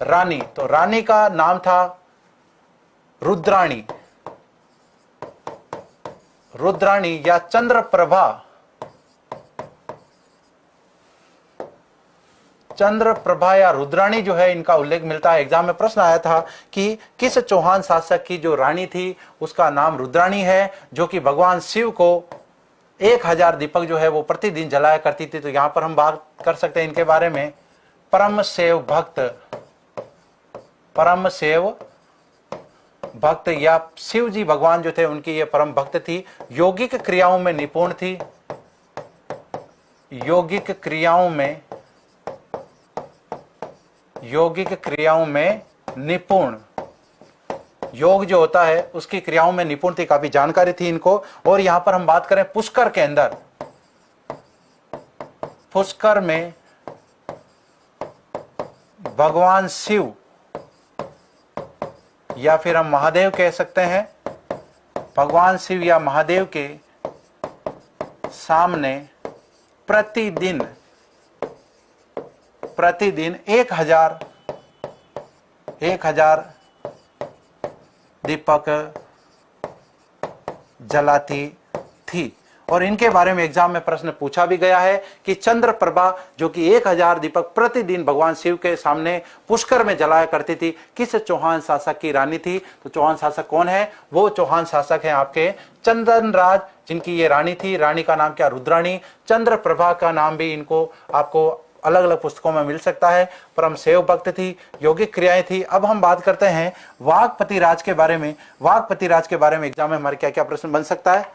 रानी, तो रानी का नाम था रुद्राणी। रुद्राणी या चंद्रप्रभा। चंद्रप्रभा या रुद्राणी जो है इनका उल्लेख मिलता है। एग्जाम में प्रश्न आया था कि किस चौहान शासक की जो रानी थी उसका नाम रुद्राणी है, जो कि भगवान शिव को 1000 दीपक जो है वो प्रतिदिन जलाया करती थी। तो यहां पर हम बात कर सकते हैं इनके बारे में, परम सेव भक्त या शिव जी भगवान जो थे उनकी ये परम भक्त थी। यौगिक क्रियाओं में निपुण थी। यौगिक क्रियाओं में निपुण, योग जो होता है उसकी क्रियाओं में निपुण थी, काफी जानकारी थी इनको। और यहां पर हम बात करें पुष्कर के अंदर, पुष्कर में भगवान शिव या फिर हम महादेव कह सकते हैं, भगवान शिव या महादेव के सामने प्रतिदिन 1000 दीपक जलाती थी। और इनके बारे में एग्जाम में प्रश्न पूछा भी गया है कि चंद्रप्रभा जो कि 1000 दीपक प्रतिदिन भगवान शिव के सामने पुष्कर में जलाया करती थी, किस चौहान शासक की रानी थी? तो चौहान शासक कौन है? वो चौहान शासक हैं आपके चंदन राज, जिनकी ये रानी थी। रानी का नाम क्या? रुद्राणी। चंद्रप्रभा का नाम भी इनको आपको अलग अलग पुस्तकों में मिल सकता है। परम सेव भक्त थी, यौगिक क्रियाएं थी। अब हम बात करते हैं वाघपति राज के बारे में। वाघपति राज के बारे में एग्जाम में हमारे क्या क्या प्रश्न बन सकता है?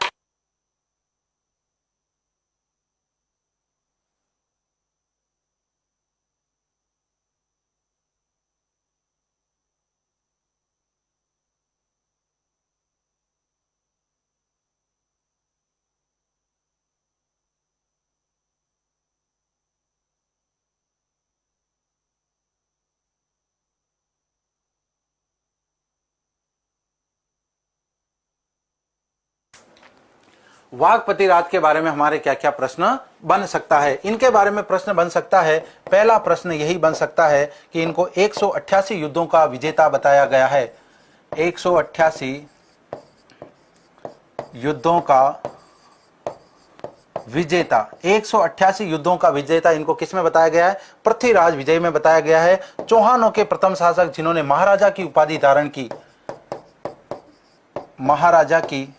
वाघपति राज के बारे में हमारे क्या क्या प्रश्न बन सकता है? इनके बारे में प्रश्न बन सकता है, पहला प्रश्न यही बन सकता है कि इनको 188 युद्धों का विजेता बताया गया है। 188 युद्धों का विजेता, 188 युद्धों का विजेता इनको किसमें बताया गया है? पृथ्वीराज विजय में बताया गया है। चौहानों के प्रथम शासक जिन्होंने महाराजा की उपाधि धारण की, महाराजा की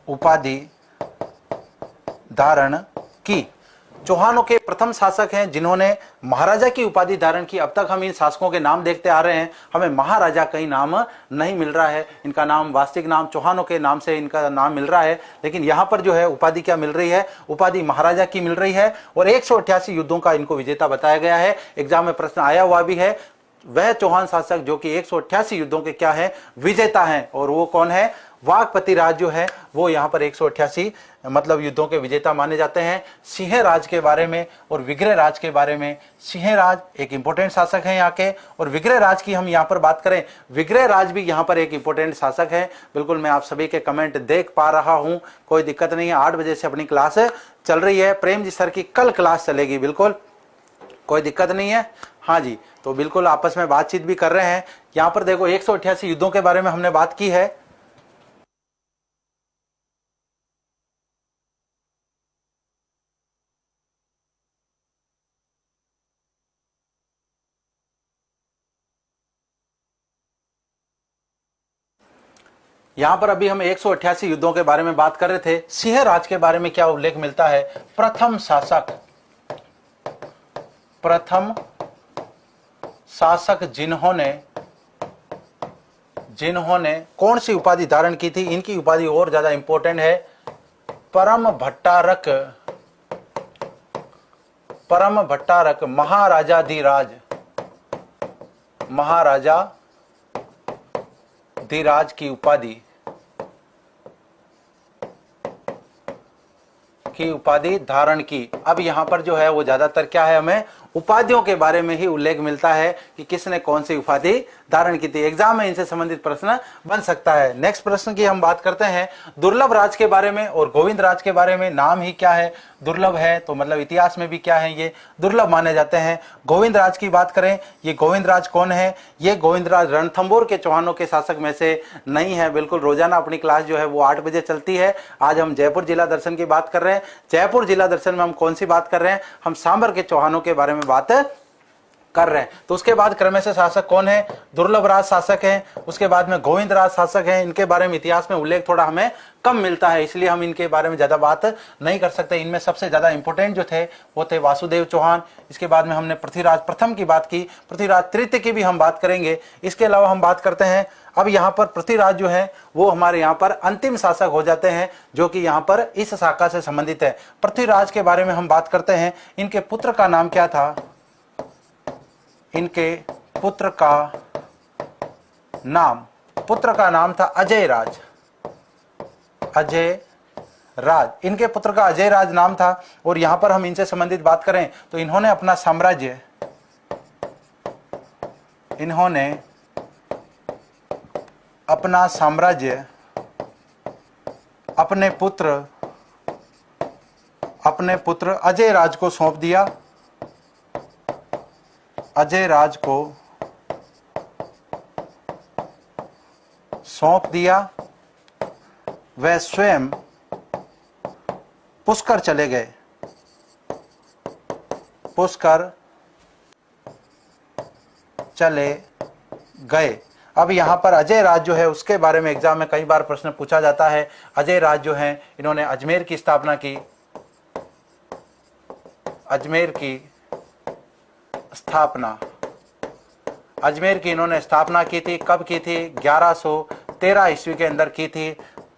उपाधि धारण की। चौहानों के प्रथम शासक हैं जिन्होंने महाराजा की उपाधि धारण की। अब तक हम इन शासकों के नाम देखते आ रहे हैं, हमें महाराजा कहीं नाम नहीं मिल रहा है। इनका नाम, वास्तविक नाम चौहानों के नाम से इनका नाम मिल रहा है, लेकिन यहां पर जो है उपाधि क्या मिल रही है? उपाधि महाराजा की मिल रही है। और 188 युद्धों का इनको विजेता बताया गया है। एग्जाम में प्रश्न आया हुआ भी है, वह चौहान शासक जो कि 188 युद्धों के क्या है? विजेता हैं। और वो कौन है? वाघपति राज जो है वो यहाँ पर 188 मतलब युद्धों के विजेता माने जाते हैं। सिंह राज के बारे में और विग्रह राज के बारे में, सिंह राज एक इंपॉर्टेंट शासक है यहाँ के, और विग्रह राज की हम यहाँ पर बात करें, विग्रह राज भी यहाँ पर एक इंपॉर्टेंट शासक है। बिल्कुल मैं आप सभी के कमेंट देख पा रहा हूँ, कोई दिक्कत नहीं है। 8 बजे से अपनी क्लास चल रही है। प्रेम जी सर की कल क्लास चलेगी, बिल्कुल कोई दिक्कत नहीं है। हाँ जी, तो बिल्कुल आपस में बातचीत भी कर रहे हैं। यहाँ पर देखो 188 युद्धों के बारे में हमने बात की है। यहां पर अभी हम 188 युद्धों के बारे में बात कर रहे थे। सिंह राज के बारे में क्या उल्लेख मिलता है? प्रथम शासक जिन्होंने कौन सी उपाधि धारण की थी? इनकी उपाधि और ज्यादा इंपॉर्टेंट है, परम भट्टारक महाराजाधिराज की उपाधि धारण की। अब यहां पर जो है वो ज्यादातर क्या है, हमें उपाधियों के बारे में ही उल्लेख मिलता है कि किसने कौन सी उपाधि धारण की थी। एग्जाम में इनसे संबंधित प्रश्न बन सकता है। नेक्स्ट प्रश्न की हम बात करते हैं दुर्लभ राज के बारे में और गोविंद राज के बारे में। नाम ही क्या है, दुर्लभ है, तो मतलब इतिहास में भी क्या है, ये दुर्लभ माने जाते हैं। गोविंद राज की बात करें, ये गोविंद राज कौन है? ये गोविंद राज रणथंभौर के चौहानों के शासक में से नहीं है। बिल्कुल रोजाना अपनी क्लास जो है वो 8 बजे चलती है। आज हम जयपुर जिला दर्शन की बात कर रहे हैं। जयपुर जिला दर्शन में हम कौन सी बात कर रहे हैं? हम सांबर के चौहानों के बारे में बात कर रहे हैं। तो उसके बाद क्रमश शासक कौन है? दुर्लभ राज शासक हैं। उसके बाद में गोविंद राज शासक हैं। इनके बारे में इतिहास में उल्लेख थोड़ा हमें कम मिलता है, इसलिए हम इनके बारे में ज्यादा बात नहीं कर सकते। इनमें सबसे ज्यादा इंपॉर्टेंट जो थे वो थे वासुदेव चौहान। इसके बाद में हमने पृथ्वीराज प्रथम की बात की, पृथ्वीराज तृतीय की भी हम बात करेंगे। इसके अलावा हम बात करते हैं, अब यहाँ पर पृथ्वीराज जो है वो हमारे यहाँ पर अंतिम शासक हो जाते हैं, जो कि यहाँ पर इस शाखा से संबंधित है। पृथ्वीराज के बारे में हम बात करते हैं। इनके पुत्र का नाम क्या था? इनके पुत्र का नाम था अजय राज। इनके पुत्र का अजय राज नाम था। और यहां पर हम इनसे संबंधित बात करें तो इन्होंने अपना साम्राज्य अपने पुत्र अजय राज को सौंप दिया। वह स्वयं पुष्कर चले गए। अब यहां पर अजय राज जो है उसके बारे में एग्जाम में कई बार प्रश्न पूछा जाता है। अजय राज जो है इन्होंने अजमेर की इन्होंने स्थापना की थी। कब की थी? 1113 ईस्वी के अंदर की थी।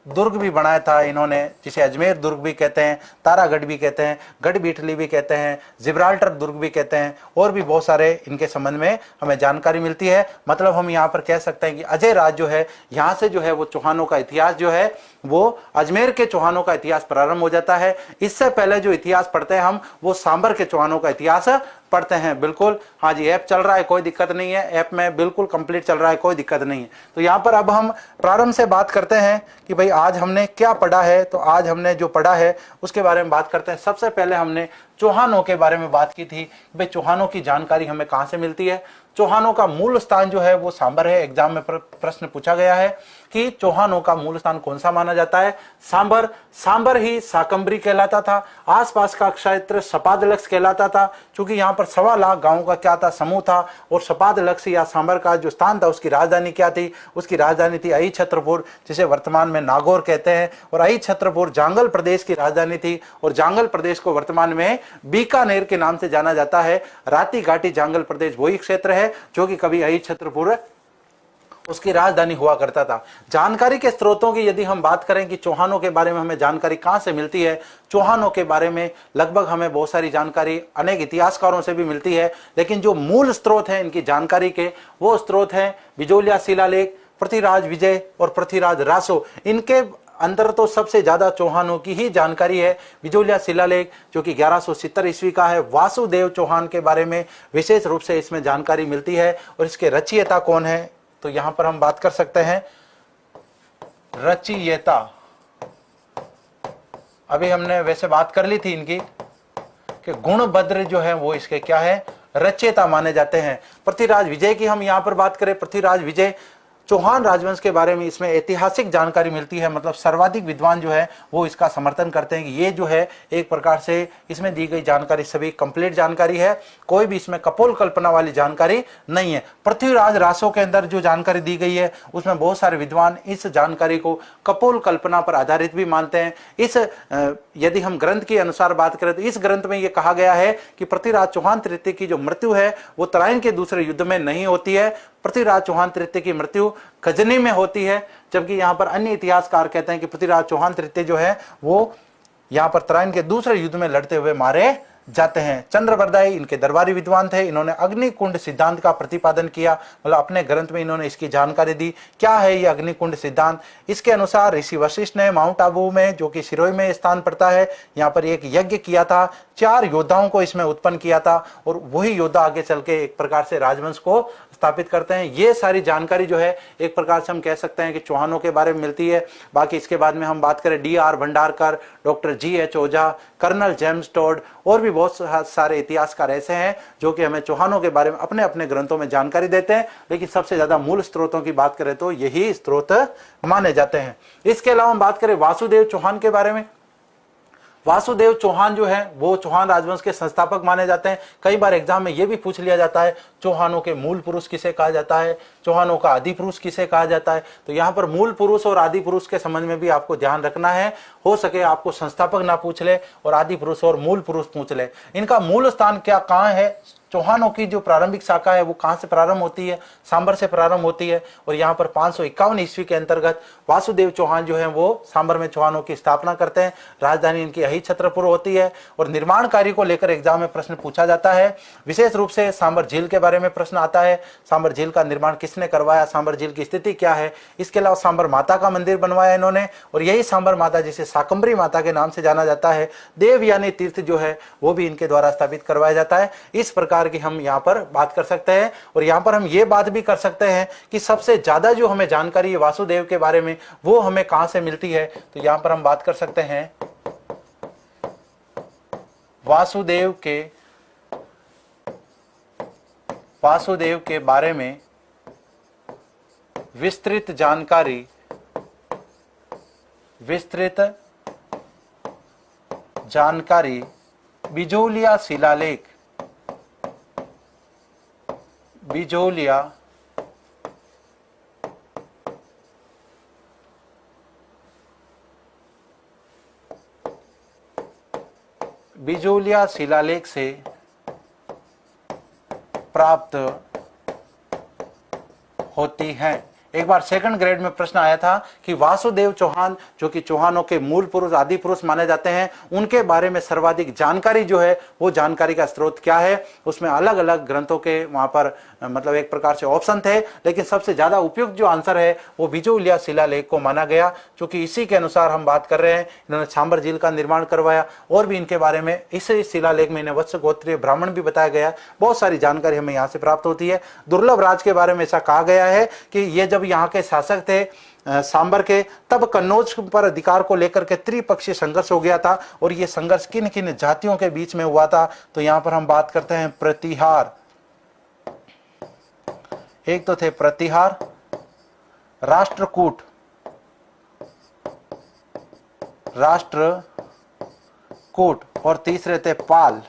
दुर्ग भी बनाया था इन्होंने, जिसे अजमेर दुर्ग भी कहते हैं, तारागढ़ भी कहते हैं, गढ़बीठली भी कहते हैं, जिब्राल्टर दुर्ग भी कहते हैं, और भी बहुत सारे इनके संबंध में हमें जानकारी मिलती है। मतलब हम यहाँ पर कह सकते हैं कि अजय राज जो है यहाँ से जो है वो चौहानों का इतिहास जो है वो अजमेर के चौहानों का इतिहास प्रारंभ हो जाता है। इससे पहले जो इतिहास पढ़ते हैं हम वो सांबर के चौहानों का इतिहास पढ़ते हैं। बिल्कुल, हाँ जी, ऐप चल रहा है, कोई दिक्कत नहीं है। ऐप में बिल्कुल कंप्लीट चल रहा है, कोई दिक्कत नहीं है। तो यहाँ पर अब हम प्रारंभ से बात करते हैं कि भाई आज हमने क्या पढ़ा है। तो आज हमने जो पढ़ा है उसके बारे में बात करते हैं। सबसे पहले हमने चौहानों के बारे में बात की थी। भाई चौहानों की जानकारी हमें कहाँ से मिलती है? चौहानों का मूल स्थान जो है वो सांबर है। एग्जाम में प्रश्न पूछा गया है कि चौहानों का मूल स्थान कौन सा माना जाता है? सांबर ही शाकंभरी कहलाता था। आसपास का क्षेत्र सपादलक्ष कहलाता था, क्योंकि यहाँ पर 1.25 लाख गांवों का क्या था, समूह था। और सपादलक्ष या सांबर का जो स्थान था उसकी राजधानी क्या थी? उसकी राजधानी थी अहि छत्रपुर, जिसे वर्तमान में नागौर कहते हैं। और अहि छत्रपुर जांगल प्रदेश की राजधानी थी, और जांगल प्रदेश को वर्तमान में बीकानेर के नाम से जाना जाता है। राती घाटी जांगल प्रदेश वही क्षेत्र है जो कि कभी अहि छत्रपुर उसकी राजधानी हुआ करता था। जानकारी के स्रोतों की यदि हम बात करें कि चौहानों के बारे में हमें जानकारी कहां से मिलती है, चौहानों के बारे में लगभग हमें बहुत सारी जानकारी अनेक इतिहासकारों से भी मिलती है, लेकिन जो मूल स्रोत हैं इनकी जानकारी के वो स्रोत हैं बिजोलिया शिलालेख, पृथ्वीराज विजय और पृथ्वीराज रासो। इनके अंदर तो सबसे ज्यादा चौहानों की ही जानकारी है। बिजोलिया शिलालेख जो कि 1170 ईस्वी का है, वासुदेव चौहान के बारे में विशेष रूप से इसमें जानकारी मिलती है। और इसके रचयिता कौन है? तो यहां पर हम बात कर सकते हैं रचयिता। अभी हमने वैसे बात कर ली थी इनकी कि गुणभद्र जो है वो इसके क्या है? रचयिता माने जाते हैं। पृथ्वीराज विजय की हम यहाँ पर बात करें, पृथ्वीराज विजय चौहान राजवंश के बारे में इसमें ऐतिहासिक जानकारी मिलती है, मतलब सर्वाधिक विद्वान जो है वो इसका समर्थन करते हैं कि ये जो है एक प्रकार से इसमें दी गई जानकारी सभी कंप्लीट जानकारी है, कोई भी इसमें कपोल कल्पना वाली जानकारी नहीं है। पृथ्वीराज रासों के अंदर जो जानकारी दी गई है उसमें बहुत सारे विद्वान इस जानकारी को कपोल कल्पना पर आधारित भी मानते हैं। इस यदि हम ग्रंथ के अनुसार बात करें तो इस ग्रंथ में यह कहा गया है कि पृथ्वीराज चौहान तृतीय की जो मृत्यु है वो तराइन के दूसरे युद्ध में नहीं होती है, पृथ्वीराज चौहान तृतीय की मृत्यु गजनी में होती है। जबकि यहां पर अन्य इतिहासकार कहते हैं कि पृथ्वीराज चौहान तृतीय जो है वो यहां पर तराइन के दूसरे युद्ध में लड़ते हुए मारे जाते हैं। चंद्रबरदाई इनके दरबारी विद्वान थे, इन्होंने अग्निकुंड सिद्धांत का प्रतिपादन किया, मतलब अपने ग्रंथ में इन्होंने इसकी जानकारी दी। क्या है ये अग्निकुंड सिद्धांत? इसके अनुसार ऋषि वशिष्ठ ने माउंट आबू में, जो कि सिरोही में स्थान पड़ता है, यहाँ पर एक यज्ञ किया था, 4 योद्धाओं को इसमें उत्पन्न किया था और वही योद्धा आगे चल के एक प्रकार से राजवंश को स्थापित करते हैं। ये सारी जानकारी जो है एक प्रकार से हम कह सकते हैं कि चौहानों के बारे में मिलती है। बाकी इसके बाद में हम बात करें D.R. Bhandarkar, doctor G.H. ओझा, कर्नल जेम्स टॉड और भी बहुत सारे इतिहासकार ऐसे हैं जो कि हमें चौहानों के बारे में अपने अपने ग्रंथों में जानकारी देते हैं, लेकिन सबसे ज्यादा मूल स्रोतों की बात करें तो यही स्रोत माने जाते हैं। इसके अलावा हम बात करें वासुदेव चौहान के बारे में। वासुदेव चौहान जो है वो चौहान राजवंश के संस्थापक माने जाते हैं। कई बार एग्जाम में ये भी पूछ लिया जाता है चौहानों के मूल पुरुष किसे कहा जाता है, चौहानों का आदि पुरुष किसे कहा जाता है। तो यहाँ पर मूल पुरुष और आदि पुरुष के संबंध में भी आपको ध्यान रखना है, हो सके आपको संस्थापक ना पूछ ले और आदि पुरुष और मूल पुरुष पूछ ले। इनका मूल स्थान क्या कहाँ है? चौहानों की जो प्रारंभिक शाखा है वो कहां से प्रारंभ होती है? सांबर से प्रारंभ होती है और यहाँ पर 551 ईस्वी के अंतर्गत वासुदेव चौहान जो है वो सांबर में चौहानों की स्थापना करते हैं। राजधानी इनकी यही छत्रपुर होती है और निर्माण कार्य को लेकर एग्जाम में प्रश्न पूछा जाता है। विशेष रूप से सांबर झील के बारे में प्रश्न आता है, सांबर झील का निर्माण किसने करवाया, सांबर झील की स्थिति क्या है। इसके अलावा सांबर माता का मंदिर बनवाया इन्होंने और यही सांबर माता जिसे शाकंभरी माता के नाम से जाना जाता है, देवयानी तीर्थ जो है वो भी इनके द्वारा स्थापित करवाया जाता है। इस प्रकार की हम यहां पर बात कर सकते हैं और यहां पर हम ये बात भी कर सकते हैं कि सबसे ज्यादा जो हमें जानकारी है वासुदेव के बारे में वो हमें कहां से मिलती है। तो यहां पर हम बात कर सकते हैं वासुदेव के बारे में विस्तृत जानकारी बिजोलिया शिलालेख, बिजोलिया शिलालेख से प्राप्त होती हैं। एक बार सेकंड ग्रेड में प्रश्न आया था कि वासुदेव चौहान जो कि चौहानों के मूल पुरुष आदि पुरुष माने जाते हैं, उनके बारे में सर्वाधिक जानकारी जो है वो जानकारी का स्रोत क्या है। उसमें अलग अलग ग्रंथों के वहां पर मतलब एक प्रकार से ऑप्शन थे, लेकिन सबसे ज्यादा उपयुक्त जो आंसर है वो बिजोलिया शिलालेख को माना गया, क्योंकि इसी के अनुसार हम बात कर रहे हैं। इन्होंने सांबर झील का निर्माण करवाया और भी इनके बारे में इस शिलालेख में इन्हें वत्स गोत्रीय ब्राह्मण भी बताया गया। बहुत सारी जानकारी हमें यहाँ से प्राप्त होती है। दुर्लभ राज के बारे में ऐसा कहा गया है कि ये जब यहाँ के शासक थे सांबर के, तब कन्नौज पर अधिकार को लेकर के त्रिपक्षीय संघर्ष हो गया था और ये संघर्ष किन किन जातियों के बीच में हुआ था। तो यहाँ पर हम बात करते हैं प्रतिहार, एक तो थे प्रतिहार, राष्ट्रकूट और तीसरे थे पाल।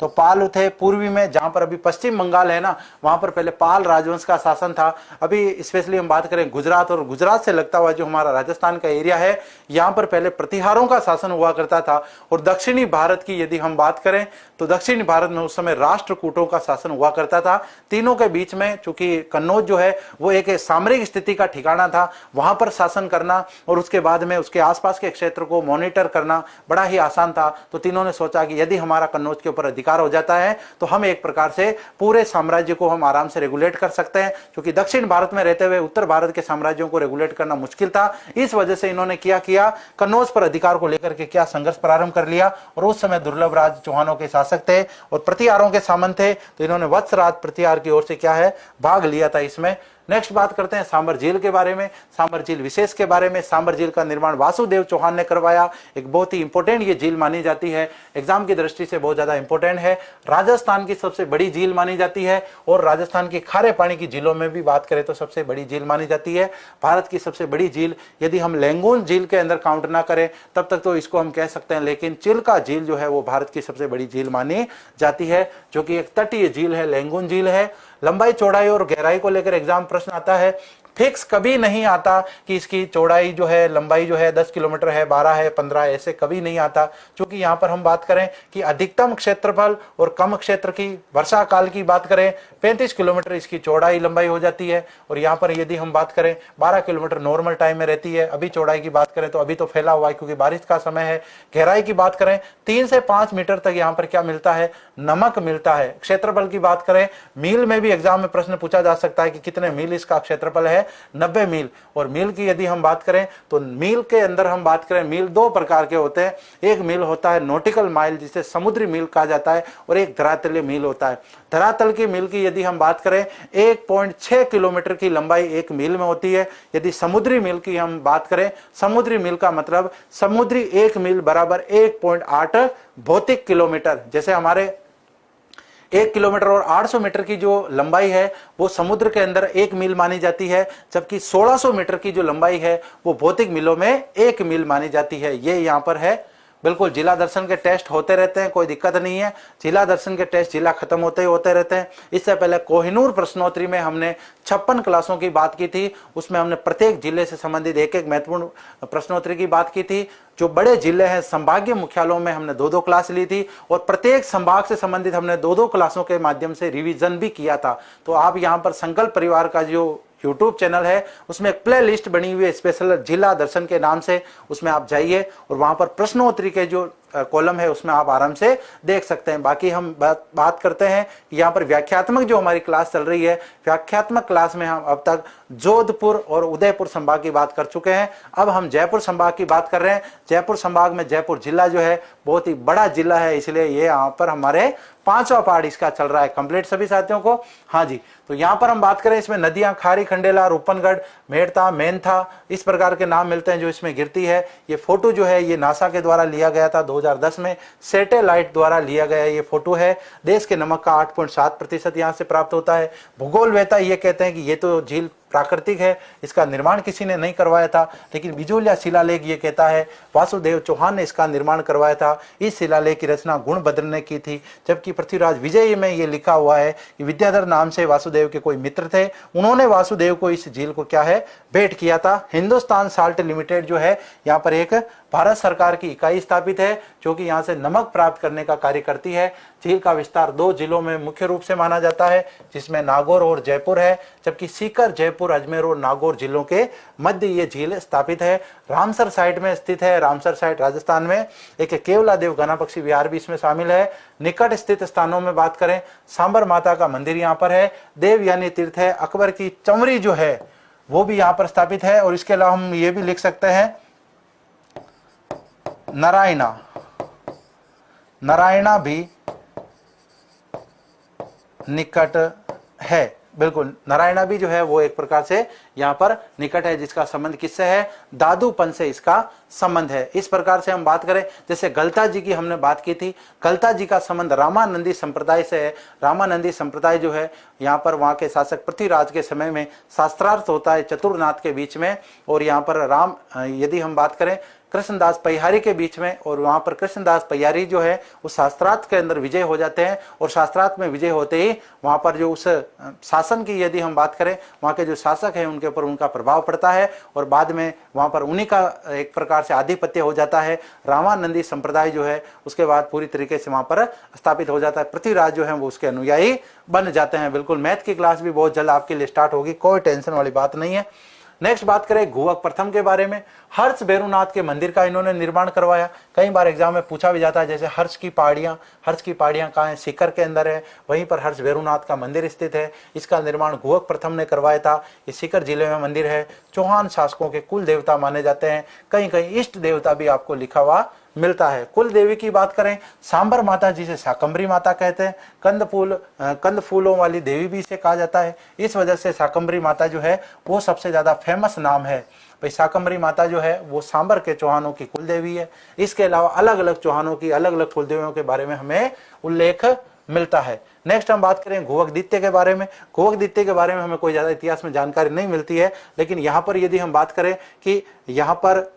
तो पाल थे पूर्वी में, जहां पर अभी पश्चिम बंगाल है ना, वहां पर पहले पाल राजवंश का शासन था। अभी स्पेशली हम बात करें गुजरात और गुजरात से लगता हुआ जो हमारा राजस्थान का एरिया है, यहाँ पर पहले प्रतिहारों का शासन हुआ करता था। और दक्षिणी भारत की यदि हम बात करें तो दक्षिणी भारत में उस समय राष्ट्रकूटों का शासन हुआ करता था। तीनों के बीच में चूंकि कन्नौज जो है वो एक सामरिक स्थिति का ठिकाना था, वहां पर शासन करना और उसके बाद में उसके आसपास के क्षेत्र को मॉनिटर करना बड़ा ही आसान था। तो तीनों ने सोचा कि यदि हमारा कन्नौज के ऊपर हो जाता है तो हम एक प्रकार से पूरे साम्राज्य को हम आराम से रेगुलेट कर सकते हैं, क्योंकि दक्षिण भारत में रहते हुए उत्तर भारत के साम्राज्यों को रेगुलेट करना मुश्किल था। इस वजह से इन्होंने क्या किया, कन्नौज पर अधिकार को लेकर के क्या संघर्ष प्रारंभ कर लिया। और उस समय दुर्लभ राज चौहानों के शासक थे और प्रतिहारों के सामंत थे, तो इन्होंने वत्सराज प्रतिहार की ओर से क्या है भाग लिया था इसमें नेक्स्ट बात करते हैं सांबर झील के बारे में, सांबर झील विशेष के बारे में। सांबर झील का निर्माण वासुदेव चौहान ने करवाया। एक बहुत ही इंपॉर्टेंट ये झील मानी जाती है, एग्जाम की दृष्टि से बहुत ज्यादा इंपॉर्टेंट है। राजस्थान की सबसे बड़ी झील मानी जाती है और राजस्थान की खारे पानी की झीलों में भी बात करें तो सबसे बड़ी झील मानी जाती है। भारत की सबसे बड़ी झील यदि हम लैंगून झील के अंदर काउंट ना करें तब तक तो इसको हम कह सकते हैं, लेकिन चिल्का झील जो है वो भारत की सबसे बड़ी झील मानी जाती है, जो कि एक तटीय झील है, लैंगून झील है। लंबाई, चौड़ाई और गहराई को लेकर एग्जाम प्रश्न आता है। फिक्स कभी नहीं आता कि इसकी चौड़ाई जो है, लंबाई जो है 10 किलोमीटर है, 12 है, 15, ऐसे कभी नहीं आता, क्योंकि यहाँ पर हम बात करें कि अधिकतम क्षेत्रफल और कम क्षेत्र की वर्षा काल की बात करें 35 किलोमीटर इसकी चौड़ाई लंबाई हो जाती है। और यहाँ पर यदि हम बात करें 12 किलोमीटर नॉर्मल टाइम में रहती है। अभी चौड़ाई की बात करें तो अभी तो फैला हुआ है क्योंकि बारिश का समय है। गहराई की बात करें 3 से 5 मीटर तक यहाँ पर क्या मिलता है, नमक मिलता है। क्षेत्रफल की बात करें, मील में भी एग्जाम में प्रश्न पूछा जा सकता है कि कितने मील इसका क्षेत्रफल है, 90 मील। और मील की यदि हम बात करें तो मील के अंदर हम बात करें, मील दो प्रकार के होते हैं। एक मील होता है नॉटिकल माइल जिसे समुद्री मील कहा जाता है, और एक धरातलीय मील होता है। धरातल की मील की यदि हम बात करें 1.6 किलोमीटर की लंबाई एक मील में होती है। यदि समुद्री मील की हम बात करें, समुद्री मील का मतलब समुद्री एक मील बराबर 1.8 भौतिक किलोमीटर। जैसे हमारे 1 किलोमीटर और 800 मीटर की जो लंबाई है वो समुद्र के अंदर 1 मील मानी जाती है, जबकि 1600 मीटर की जो लंबाई है वो भौतिक मीलों में 1 मील मानी जाती है। ये यहाँ पर है। बिल्कुल जिला दर्शन के टेस्ट होते रहते हैं, कोई दिक्कत नहीं है। जिला दर्शन के टेस्ट जिला खत्म होते ही होते रहते हैं। इससे पहले कोहिनूर प्रश्नोत्तरी में हमने 56 क्लासों की बात की थी, उसमें हमने प्रत्येक जिले से संबंधित एक एक महत्वपूर्ण प्रश्नोत्तरी की बात की थी। जो बड़े जिले हैं संभागीय मुख्यालयों में हमने 2-2 क्लास ली थी, और प्रत्येक संभाग से संबंधित हमने 2-2 क्लासों के माध्यम से रिवीजन भी किया था। तो आप यहाँ पर संकल्प परिवार का जो यूट्यूब चैनल है उसमें एक प्ले लिस्ट बनी हुई है स्पेशल जिला दर्शन के नाम से, उसमें आप जाइए और वहां पर प्रश्नोत्तरी के जो कॉलम है उसमें आप आराम से देख सकते हैं। बाकी हम बात करते हैं कि यहाँ पर व्याख्यात्मक जो हमारी क्लास चल रही है, व्याख्यात्मक क्लास में हम अब तक जोधपुर और उदयपुर संभाग की बात कर चुके हैं। अब हम जयपुर संभाग की बात कर रहे हैं। जयपुर संभाग में जयपुर जिला जो है बहुत ही बड़ा जिला है, इसलिए ये यहाँ पर हमारे 5वां पार्ट इसका चल रहा है कंप्लीट सभी साथियों को। हाँ जी, तो यहाँ पर हम बात करें, इसमें नदियां खारी, खंडेला, रूपनगढ़, मेड़ता, मेनथा, इस प्रकार के नाम मिलते हैं जो इसमें गिरती है। ये फोटो जो है ये नासा के द्वारा लिया गया था 2010 में, सैटेलाइट द्वारा लिया गया ये फोटो है। देश के नमक का 8.7% यहाँ से प्राप्त होता है। भूगोल वेता ये कहते हैं कि ये तो झील प्राकृतिक है, इसका निर्माण किसी ने नहीं करवाया था, लेकिन बिजोलिया शिलालेख ये कहता है वासुदेव चौहान ने इसका निर्माण करवाया था। इस शिलालेख की रचना गुणभद्र ने की थी, जबकि पृथ्वीराज विजय में ये लिखा हुआ है कि विद्याधर नाम से वासुदेव के कोई मित्र थे, उन्होंने वासुदेव को इस झील को क्या है भेंट किया था। हिंदुस्तान साल्ट लिमिटेड जो है यहाँ पर एक भारत सरकार की इकाई स्थापित है जो कि यहाँ से नमक प्राप्त करने का कार्य करती है। झील का विस्तार 2 जिलों में मुख्य रूप से माना जाता है, जिसमें नागौर और जयपुर है, जबकि सीकर, जयपुर, अजमेर और नागौर जिलों के मध्य ये झील स्थापित है। रामसर साइट में स्थित है। रामसर साइट राजस्थान में। एक केवला देव घना पक्षी विहार भी इसमें शामिल है। निकट स्थित स्थानों में बात करें, सांबर माता का मंदिर यहाँ पर है। देव यानी तीर्थ है। अकबर की चमरी जो है वो भी यहाँ पर स्थापित है। और इसके अलावा हम ये भी लिख सकते हैं नारायणा, नारायणा भी निकट है। बिल्कुल, नारायणा भी जो है वो एक प्रकार से यहाँ पर निकट है, जिसका संबंध किससे है, दादूपन से इसका संबंध है। इस प्रकार से हम बात करें, जैसे गलता जी की हमने बात की थी, गलता जी का संबंध रामानंदी संप्रदाय से है। रामानंदी संप्रदाय जो है यहाँ पर वहाँ के शासक पृथ्वीराज के समय में शास्त्रार्थ होता है चतुर्नाथ के बीच में, और यहाँ पर राम यदि हम बात करें कृष्णदास पहियारी के बीच में, और वहां पर कृष्णदास पहियारी जो है उस शास्त्रार्थ के अंदर विजय हो जाते हैं, और शास्त्रार्थ में विजय होते ही वहां पर जो उस शासन की यदि हम बात करें, वहां के जो शासक हैं उनके ऊपर उनका प्रभाव पड़ता है, और बाद में वहां पर उन्हीं का एक प्रकार से आधिपत्य हो जाता है। रामानंदी संप्रदाय जो है उसके बाद पूरी तरीके से वहां पर स्थापित हो जाता है। पृथ्वीराज जो है वो उसके अनुयायी बन जाते हैं। बिल्कुल, मैथ की क्लास भी बहुत जल्द आपके लिए स्टार्ट होगी, कोई टेंशन वाली बात नहीं है। नेक्स्ट बात करें घुवक प्रथम के बारे में। हर्ष भैरवनाथ के मंदिर का इन्होंने निर्माण करवाया। कई बार एग्जाम में पूछा भी जाता है, जैसे हर्ष की पहाड़ियां कहाँ है, सीकर के अंदर है, वहीं पर हर्ष भैरवनाथ का मंदिर स्थित है। इसका निर्माण घुवक प्रथम ने करवाया था। ये सीकर जिले में मंदिर है। चौहान शासकों के कुल देवता माने जाते हैं। कहीं कहीं इष्ट देवता भी आपको लिखा हुआ मिलता है। कुल देवी की बात करें, सांबर माता जिसे शाकंभरी माता कहते हैं, कंद फूलों वाली देवी भी इसे कहा जाता है। इस वजह से शाकंभरी माता जो है वो सबसे ज्यादा फेमस नाम है। भाई शाकंभरी माता जो है वो सांबर के चौहानों की कुल देवी है। इसके अलावा अलग अलग चौहानों की अलग अलग कुल देवियों के बारे में हमें उल्लेख मिलता है। नेक्स्ट हम बात करें घुवकदित्य के बारे में। घुवकदित्य के बारे में हमें कोई ज्यादा इतिहास में जानकारी नहीं मिलती है, लेकिन यहाँ पर यदि हम बात करें कि यहाँ पर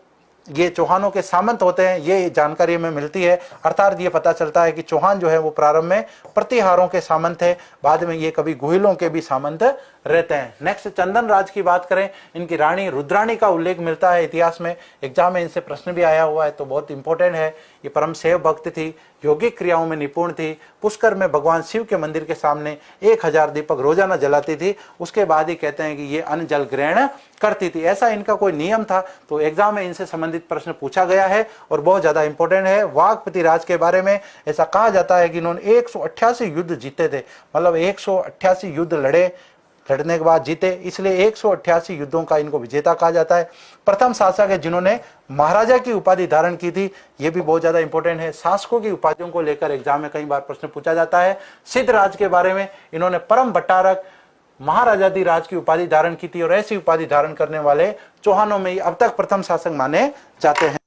ये चौहानों के सामंत होते हैं, ये जानकारी हमें मिलती है। अर्थात ये पता चलता है कि चौहान जो है वो प्रारंभ में प्रतिहारों के सामंत है, बाद में ये कभी गुहिलों के भी सामंत रहते हैं। नेक्स्ट चंदन राज की बात करें, इनकी रानी रुद्राणी का उल्लेख मिलता है इतिहास में। एग्जाम में इनसे प्रश्न भी आया हुआ है, तो बहुत इंपॉर्टेंट है। ये परम सेव भक्त थी, योगिक क्रियाओं में निपुण थी। पुष्कर में भगवान शिव के मंदिर के सामने 1000 दीपक रोजाना जलाती थी। उसके बाद ही कहते हैं कि ये अन्न जल ग्रहण करती थी, ऐसा इनका कोई नियम था। तो एग्जाम में इनसे संबंधित प्रश्न पूछा गया है और बहुत ज्यादा इंपॉर्टेंट है। वाघपति राज के बारे में ऐसा कहा जाता है कि इन्होंने 188 युद्ध जीते थे, मतलब 188 युद्ध लड़ने के बाद जीते, इसलिए 188 युद्धों का इनको विजेता कहा जाता है। प्रथम शासक है जिन्होंने महाराजा की उपाधि धारण की थी, ये भी बहुत ज्यादा इंपॉर्टेंट है। शासकों की उपाधियों को लेकर एग्जाम में कई बार प्रश्न पूछा जाता है। सिद्धराज के बारे में, इन्होंने परम भट्टारक महाराजाधिराज की उपाधि धारण की थी और ऐसी उपाधि धारण करने वाले चौहानों में अब तक प्रथम शासक माने जाते हैं।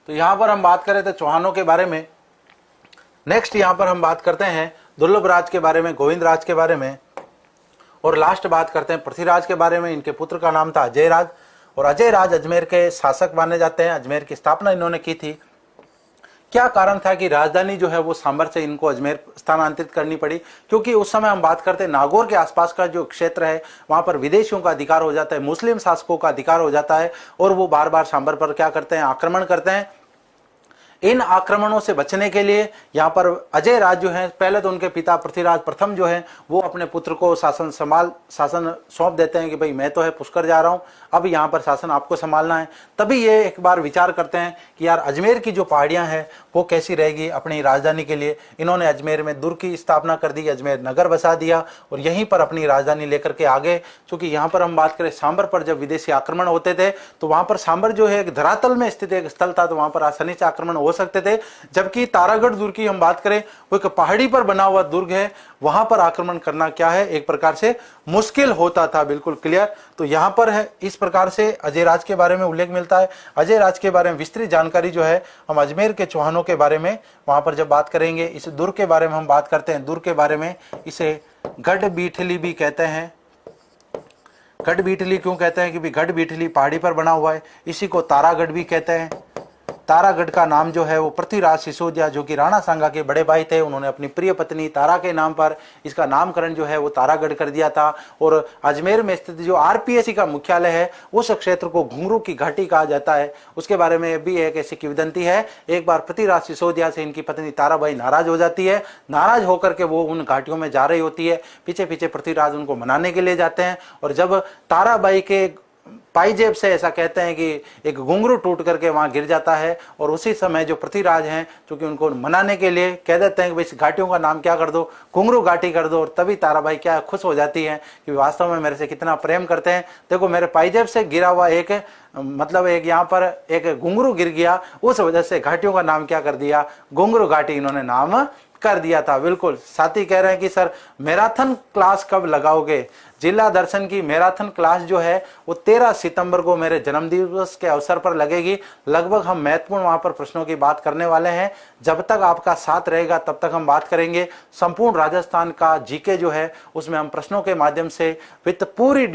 तो यहां पर हम बात करें थे चौहानों के बारे में। नेक्स्ट यहां पर हम बात करते हैं दुर्लभ राज के बारे में, गोविंद राज के बारे में, और लास्ट बात करते हैं पृथ्वीराज के बारे में। इनके पुत्र का नाम था अजय राज, और अजय राज अजमेर के शासक माने जाते हैं। अजमेर की स्थापना इन्होंने की थी। क्या कारण था कि राजधानी जो है वो सांबर से इनको अजमेर स्थानांतरित करनी पड़ी? क्योंकि उस समय हम बात करते हैं नागौर के आसपास का जो क्षेत्र है वहां पर विदेशियों का अधिकार हो जाता है, मुस्लिम शासकों का अधिकार हो जाता है, और वो बार बार सांबर पर क्या करते हैं, आक्रमण करते हैं। इन आक्रमणों से बचने के लिए यहाँ पर अजय राज जो है, पहले तो उनके पिता पृथ्वीराज प्रथम जो है वो अपने पुत्र को शासन सौंप देते हैं कि भाई मैं तो है पुष्कर जा रहा हूँ, अब यहाँ पर शासन आपको संभालना है। तभी ये एक बार विचार करते हैं कि यार अजमेर की जो पहाड़ियाँ हैं वो कैसी रहेगी अपनी राजधानी के लिए। इन्होंने अजमेर में दुर्ग की स्थापना कर दी, अजमेर नगर बसा दिया और यहीं पर अपनी राजधानी लेकर के आगे। क्योंकि यहाँ पर हम बात करें सांबर पर जब विदेशी आक्रमण होते थे तो वहां पर सांबर जो है एक धरातल में स्थित एक स्थल था, तो वहां पर आसानी से आक्रमण हो सकते थे। जबकि तारागढ़ दुर्ग की हम बात करें, वो एक पहाड़ी पर बना हुआ दुर्ग है, वहां पर आक्रमण करना क्या है, एक प्रकार से मुश्किल होता था। बिल्कुल क्लियर। तो यहां पर है, इस प्रकार से अजय राज के बारे में उल्लेख मिलता है। अजय राज के बारे में विस्तृत जानकारी जो है हम अजमेर के चौहानों के बारे में वहां पर जब बात करेंगे। इस दुर्ग के बारे में हम बात करते हैं। दुर्ग के बारे में इसे गढ़ बीठली भी कहते हैं। गढ़ बीठली क्यों कहते हैं? कि गढ़ बीठली पहाड़ी पर बना हुआ है। इसी को तारागढ़ भी कहते हैं। तारागढ़ का नाम जो है वो पृथ्वीराज सिसोदिया जो कि राणा सांगा के बड़े भाई थे, उन्होंने अपनी प्रिय पत्नी तारा के नाम पर इसका नामकरण जो है वो तारागढ़ कर दिया था। और अजमेर में स्थित जो आरपीएससी का मुख्यालय है उस क्षेत्र को घुंगरू की घाटी कहा जाता है। उसके बारे में भी एक ऐसी किंवदंती है। एक बार पृथ्वीराज सिसोदिया से इनकी पत्नी ताराबाई नाराज हो जाती है। नाराज होकर के वो उन घाटियों में जा रही होती है। पीछे पीछे पृथ्वीराज उनको मनाने के लिए जाते हैं और जब ताराबाई के पाईजेब से ऐसा कहते हैं कि एक घुंघरू टूट करके वहां गिर जाता है और उसी समय जो पृथ्वीराज हैं क्योंकि उनको मनाने के लिए कह देते हैं कि भाई घाटियों का नाम क्या कर दो, घुंघरू घाटी कर दो। और तभी ताराबाई क्या खुश हो जाती है कि वास्तव में मेरे से कितना प्रेम करते हैं। देखो मेरे पाईजेब से गिरा हुआ एक मतलब एक यहाँ पर एक घुंघरू गिर गया, उस वजह से घाटियों का नाम क्या कर दिया, घुंघरू घाटी इन्होंने नाम कर दिया था। बिल्कुल। साथी कह रहे हैं कि सर मैराथन क्लास कब लगाओगे? जिला दर्शन की मैराथन क्लास जो है वो 13 सितंबर को मेरे जन्मदिवस के अवसर पर लगेगी। लगभग हम महत्वपूर्ण वहां पर प्रश्नों की बात करने वाले हैं। जब तक आपका साथ रहेगा तब तक हम बात करेंगे। संपूर्ण राजस्थान का जीके जो है उसमें हम प्रश्नों के माध्यम से विद पूरी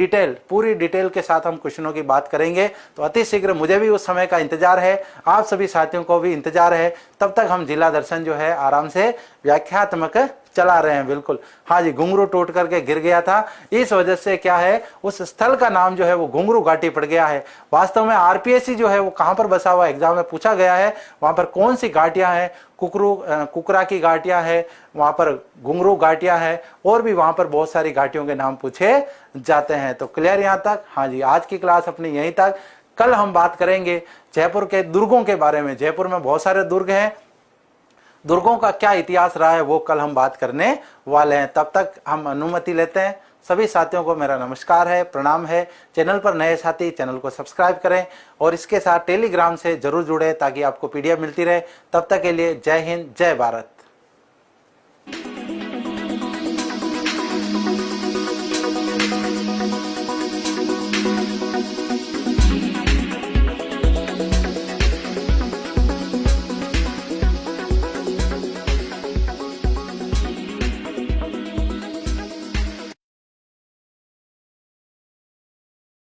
डिटेल के साथ हम क्वेश्चनों की बात करेंगे। तो अति शीघ्र मुझे भी उस समय का इंतजार है, आप सभी साथियों को भी इंतजार है। तब तक हम जिला दर्शन जो है आराम से व्याख्यात्मक चला रहे हैं। बिल्कुल। हाँ जी, घुंघरू टूट करके गिर गया था, इस वजह से क्या है उस स्थल का नाम जो है वो घुंघरू घाटी पड़ गया है। वास्तव में आरपीएससी जो है वो कहां पर बसा हुआ, एग्जाम में पूछा गया है। वहां पर कौन सी घाटियां हैं? कुकरा की घाटियां है, वहां पर घुंघरू घाटियां है, और भी वहां पर बहुत सारी घाटियों के नाम पूछे जाते हैं। तो क्लियर यहां तक? हाँ जी, आज की क्लास अपनी यहीं तक। कल हम बात करेंगे जयपुर के दुर्गों के बारे में। जयपुर में बहुत सारे दुर्ग हैं, दुर्गों का क्या इतिहास रहा है वो कल हम बात करने वाले हैं। तब तक हम अनुमति लेते हैं। सभी साथियों को मेरा नमस्कार है, प्रणाम है। चैनल पर नए साथी चैनल को सब्सक्राइब करें और इसके साथ टेलीग्राम से जरूर जुड़े ताकि आपको पीडीएफ मिलती रहे। तब तक के लिए जय हिंद, जय भारत।